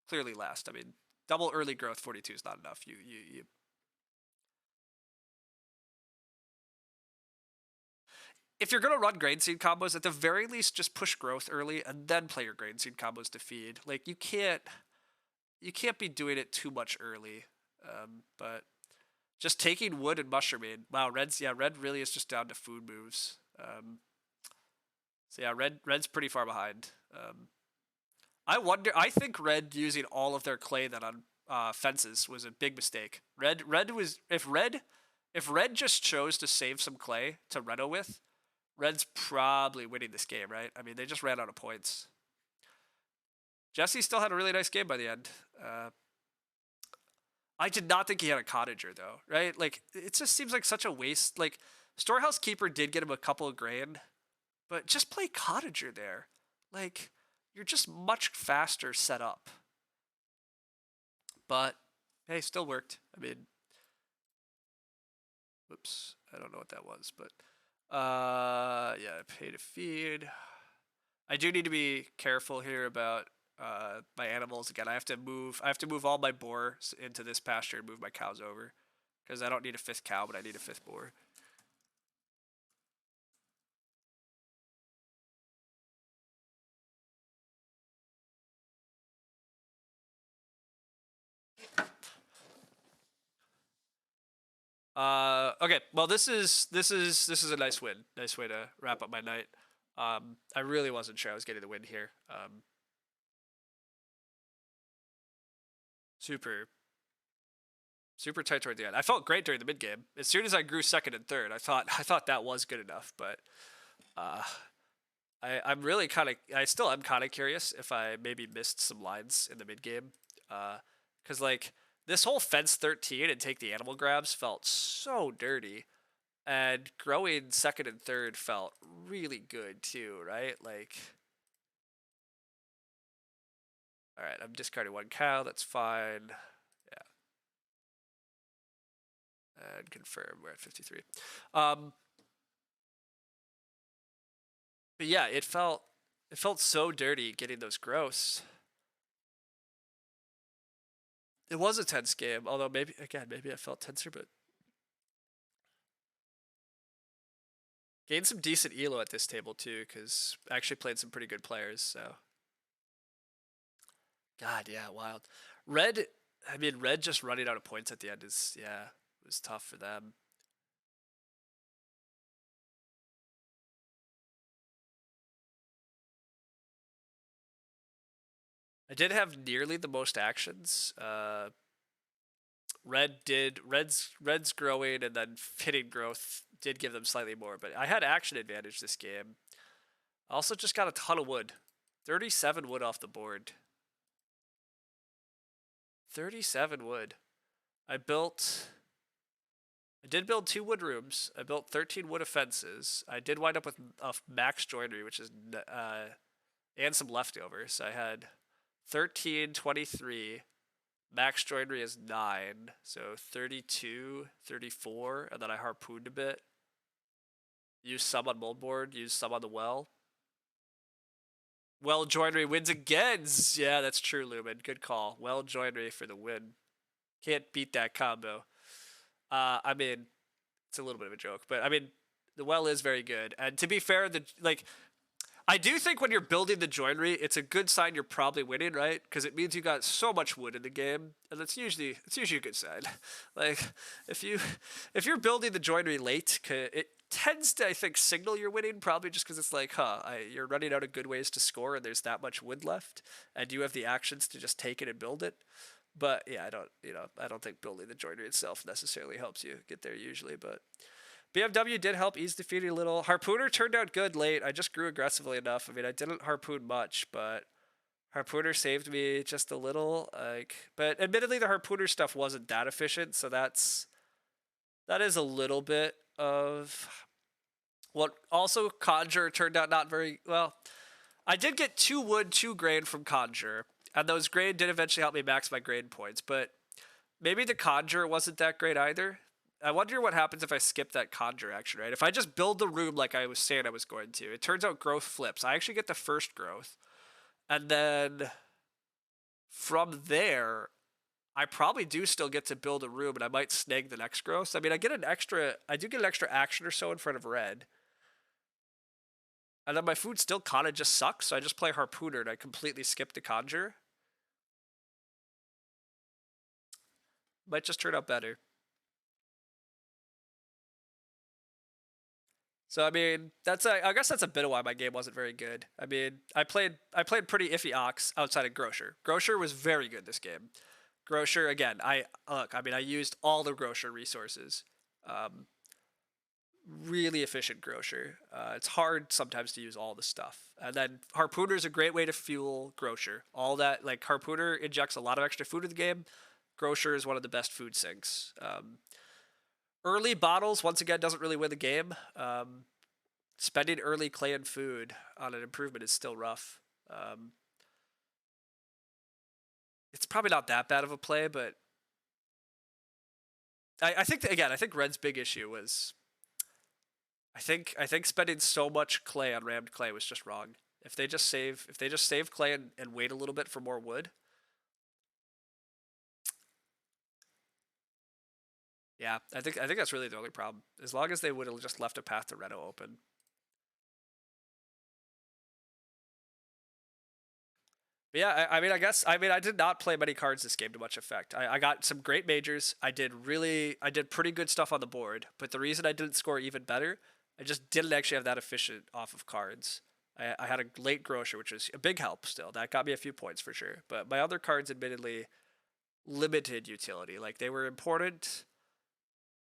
clearly last. I mean, double early growth 42 is not enough. You If you're gonna run grain seed combos, at the very least, just push growth early and then play your grain seed combos to feed. Like you can't. you can't be doing it too much early. But just taking wood and mushrooming. Wow, red really is just down to food moves. So yeah, red's pretty far behind. I think red using all of their clay then on fences was a big mistake. Red was if red just chose to save some clay to reno with, red's probably winning this game, right? I mean, they just ran out of points. Jesse still had a really nice game by the end. I did not think he had a cottager though, right? Like it just seems like such a waste. Like Storehouse Keeper did get him a couple of grand, but just play cottager there. Like you're just much faster set up. But hey, still worked. I mean, whoops, I don't know what that was, but yeah, pay to feed. I do need to be careful here about my animals. Again, I have to move all my boar into this pasture and move my cows over because I don't need a 5th cow, but I need a 5th boar. Okay. Well, this is a nice win. Nice way to wrap up my night. I really wasn't sure I was getting the win here. Super tight toward the end. I felt great during the mid game. As soon as I grew 2nd and 3rd, I thought that was good enough. But I'm really I still am kind of curious if I maybe missed some lines in the mid game, because like this whole fence 13 and take the animal grabs felt so dirty, and growing 2nd and 3rd felt really good too, right? Like, all right, I'm discarding 1 cow. That's fine. Yeah, and confirm we're at 53. But yeah, it felt so dirty getting those growths. It was a tense game, although maybe I felt tenser, but gained some decent elo at this table too, because I actually played some pretty good players. So, God, yeah, wild. Red, I mean, red just running out of points at the end is it was tough for them. I did have nearly the most actions. Red's growing and then hitting growth did give them slightly more, but I had action advantage this game. I also just got a ton of wood. 37 wood off the board. 37 wood. I did build 2 wood rooms. I built 13 wood fences. I did wind up with a max joinery, which is and some leftovers. I had 13, 23. Max joinery is 9, so 32, 34, and then I harpooned a bit. Used some on moldboard, used some on the well. Well joinery wins again. Yeah, that's true, Lumen. Good call. Well joinery for the win. Can't beat that combo. I mean, it's a little bit of a joke, but I mean, the well is very good. And to be fair, I do think when you're building the joinery, it's a good sign you're probably winning, right? Because it means you got so much wood in the game, and it's usually a good sign. Like if you're building the joinery late, it tends to, I think, signal you're winning, probably just because it's like, you're running out of good ways to score, and there's that much wood left, and you have the actions to just take it and build it. But yeah, I don't think building the joinery itself necessarily helps you get there usually, but. BMW did help ease defeat a little. Harpooner turned out good late. I just grew aggressively enough. I mean, I didn't harpoon much, but Harpooner saved me just a little. But admittedly, the Harpooner stuff wasn't that efficient, so that is a little bit of what. Also, Conjure turned out not very well. I did get 2 wood, 2 grain from Conjure, and those grain did eventually help me max my grain points, but maybe the Conjure wasn't that great either. I wonder what happens if I skip that Conjure action, right? If I just build the room like I was saying I was going to, it turns out growth flips. I actually get the first growth. And then from there, I probably do still get to build a room, and I might snag the next growth. I mean, I do get an extra action or so in front of red. And then my food still kind of just sucks, so I just play Harpooner and I completely skip the Conjure. Might just turn out better. So I mean, I guess that's a bit of why my game wasn't very good. I mean, I played pretty iffy Ox outside of Grocer. Grocer was very good this game. Grocer again. I look. I mean, I used all the Grocer resources. Um, really efficient Grocer. It's hard sometimes to use all the stuff. And then Harpooner is a great way to fuel Grocer. All that like Harpooner injects a lot of extra food in the game. Grocer is one of the best food sinks. Early bottles once again doesn't really win the game. Spending early clay and food on an improvement is still rough. Um, it's probably not that bad of a play, but I think again, I think Red's big issue was I think spending so much clay on rammed clay was just wrong. If they just save clay and wait a little bit for more wood. Yeah, I think that's really the only problem. As long as they would have just left a path to Reno open. But yeah, I mean, I did not play many cards this game to much effect. I got some great majors. I did pretty good stuff on the board. But the reason I didn't score even better, I just didn't actually have that efficient off of cards. I had a late grocer, which was a big help still. That got me a few points for sure. But my other cards, admittedly, limited utility. Like they were important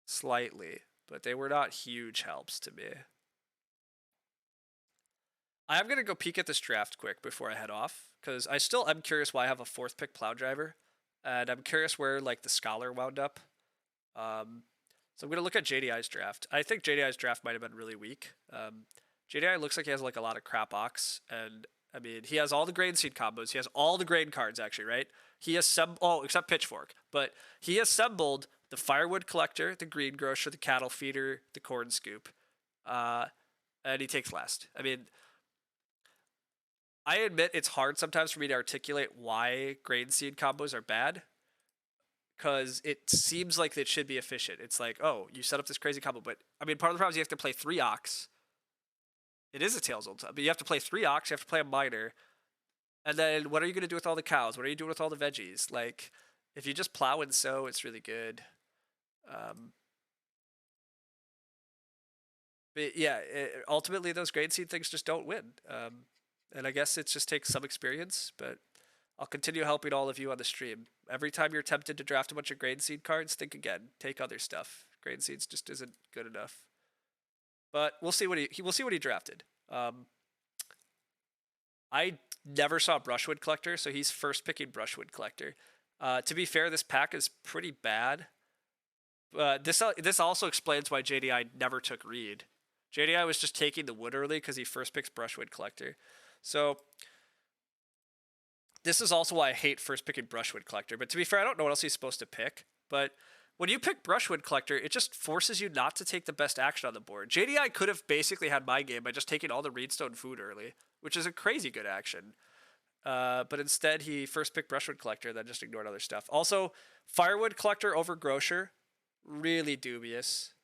slightly, but they were not huge helps to me. I am gonna go peek at this draft quick before I head off because I'm curious why I have a fourth pick plow driver, and I'm curious where like the scholar wound up. Um, so I'm gonna look at JDI's draft. I think JDI's draft might have been really weak. JDI looks like he has like a lot of crap ox, and I mean he has all the grain seed combos. He has all the grain cards actually, right? He assembled except pitchfork, but he assembled the firewood collector, the greengrocer, the cattle feeder, the corn scoop, uh, and he takes last. I mean, I admit it's hard sometimes for me to articulate why grain seed combos are bad because it seems like it should be efficient. It's like, oh, you set up this crazy combo, but I mean, part of the problem is you have to play 3 ox. It is a tails old time, but you have to play 3 ox. You have to play a miner, and then what are you going to do with all the cows? What are you doing with all the veggies? Like, if you just plow and sow, it's really good. Um, but yeah, ultimately those grain seed things just don't win. And I guess it just takes some experience, but I'll continue helping all of you on the stream. Every time you're tempted to draft a bunch of grain seed cards, think again. Take other stuff. Grain seeds just isn't good enough. But we'll see what we'll see what he drafted. I never saw Brushwood Collector, so he's first picking Brushwood Collector. To be fair, this pack is pretty bad. This also explains why JDI never took Reed. JDI was just taking the wood early because he first picks Brushwood Collector. So this is also why I hate first picking Brushwood Collector. But to be fair, I don't know what else he's supposed to pick. But when you pick Brushwood Collector, it just forces you not to take the best action on the board. JDI could have basically had my game by just taking all the Reedstone food early, which is a crazy good action. But instead, he first picked Brushwood Collector, then just ignored other stuff. Also, Firewood Collector over Grocer, really dubious.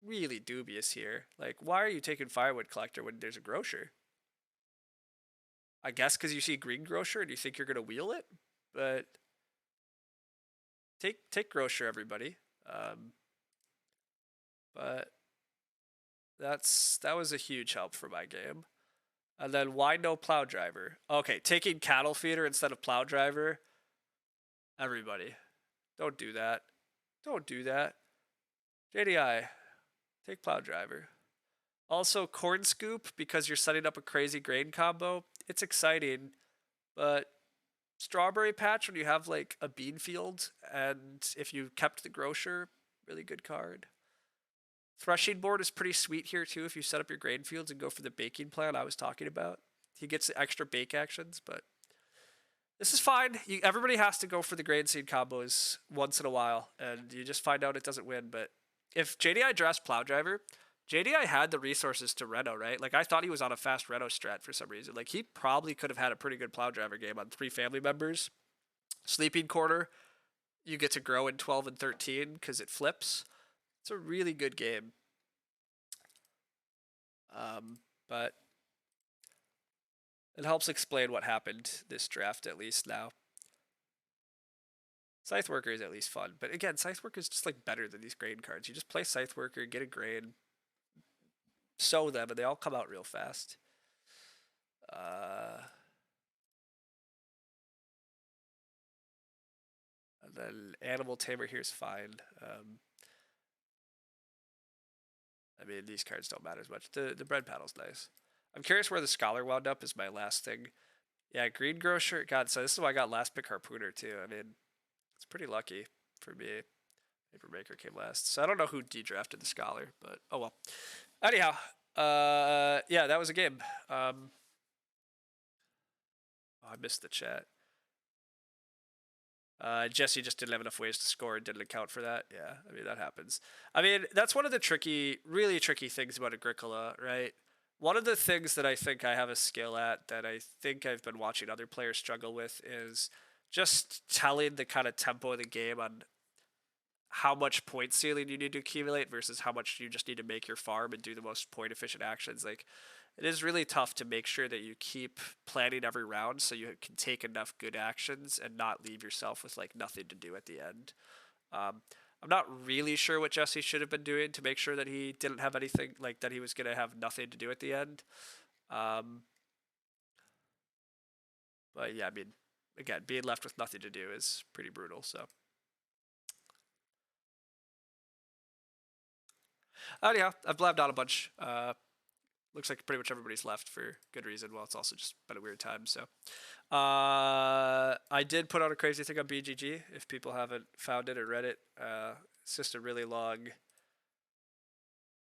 Really dubious here. Like, why are you taking Firewood Collector when there's a Grocer? I guess because you see Greengrocer and you think you're gonna wheel it, but take Grocer, everybody. But that was a huge help for my game. And then why no plow driver? Okay, taking cattle feeder instead of plow driver. Everybody, don't do that. Don't do that. JDI, take plow driver. Also, corn scoop because you're setting up a crazy grain combo. It's exciting, but strawberry patch when you have like a bean field and if you kept the grocer, really good card. Threshing board is pretty sweet here too if you set up your grain fields and go for the baking plan I was talking about. He gets the extra bake actions, but this is fine. Everybody has to go for the grain seed combos once in a while, and you just find out it doesn't win. But if JDI dressed plow driver, JDI had the resources to Reno, right? Like I thought he was on a fast Reno strat for some reason. Like he probably could have had a pretty good plow driver game on 3 family members. Sleeping quarter, you get to grow in 12 and 13 because it flips. It's a really good game. But it helps explain what happened this draft at least now. Scythe Worker is at least fun. But again, Scythe Worker is just like better than these grain cards. You just play Scythe Worker, get a grain, sow them, and they all come out real fast. And then Animal Tamer here is fine. I mean, these cards don't matter as much. The bread paddle's nice. I'm curious where the Scholar wound up is my last thing. Yeah, Greengrocer. God, so this is why I got last pick Harpooner too. I mean, it's pretty lucky for me. Papermaker came last. So I don't know who de-drafted the Scholar, but oh well. Anyhow, yeah, that was a game. Oh, I missed the chat. Jesse just didn't have enough ways to score and didn't account for that. Yeah, I mean, that happens. I mean, that's one of the really tricky things about Agricola, right? One of the things that I think I have a skill at that I think I've been watching other players struggle with is just telling the kind of tempo of the game on how much point ceiling you need to accumulate versus how much you just need to make your farm and do the most point efficient actions. Like, it is really tough to make sure that you keep planning every round so you can take enough good actions and not leave yourself with like nothing to do at the end. I'm not really sure what Jesse should have been doing to make sure that he didn't have anything, like that he was going to have nothing to do at the end. But yeah, I mean, again, being left with nothing to do is pretty brutal. So anyhow, I've blabbed on a bunch. Looks like pretty much everybody's left for good reason. Well, it's also just been a weird time. So I did put out a crazy thing on BGG. If people haven't found it or read it, it's just a really long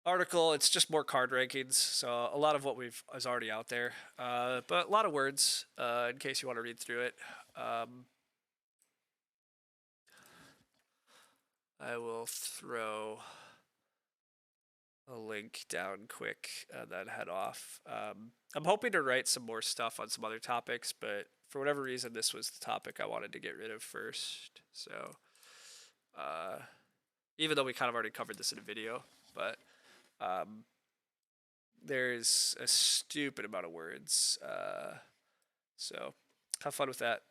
article. It's just more card rankings. So a lot of what is already out there, but a lot of words in case you want to read through it. I will throw a link down quick and then head off. I'm hoping to write some more stuff on some other topics, but for whatever reason, this was the topic I wanted to get rid of first. So, even though we kind of already covered this in a video, but there's a stupid amount of words. So, have fun with that.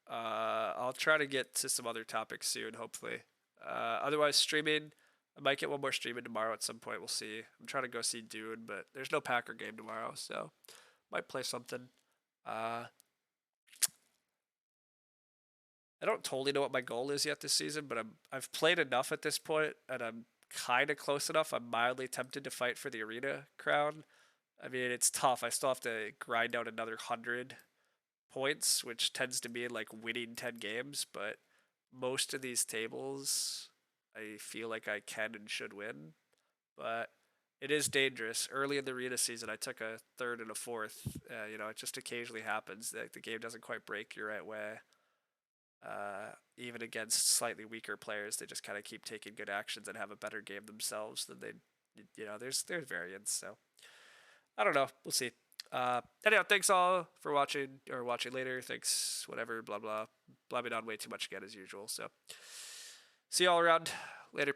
I'll try to get to some other topics soon, hopefully. Otherwise, streaming. I might get one more streaming tomorrow at some point. We'll see. I'm trying to go see Dune, but there's no Packer game tomorrow, so might play something. I don't totally know what my goal is yet this season, but I've played enough at this point, and I'm kind of close enough. I'm mildly tempted to fight for the arena crown. I mean, it's tough. I still have to grind out another 100 points, which tends to mean like winning 10 games, but most of these tables I feel like I can and should win, but it is dangerous. Early in the arena season, I took a third and a fourth. It just occasionally happens that the game doesn't quite break your right way. Even against slightly weaker players, they just kind of keep taking good actions and have a better game themselves than they. There's variance. So I don't know. We'll see. Anyhow, thanks all for watching or watching later. Thanks, whatever, blah blah. Blabbing on way too much again as usual. So see you all around later.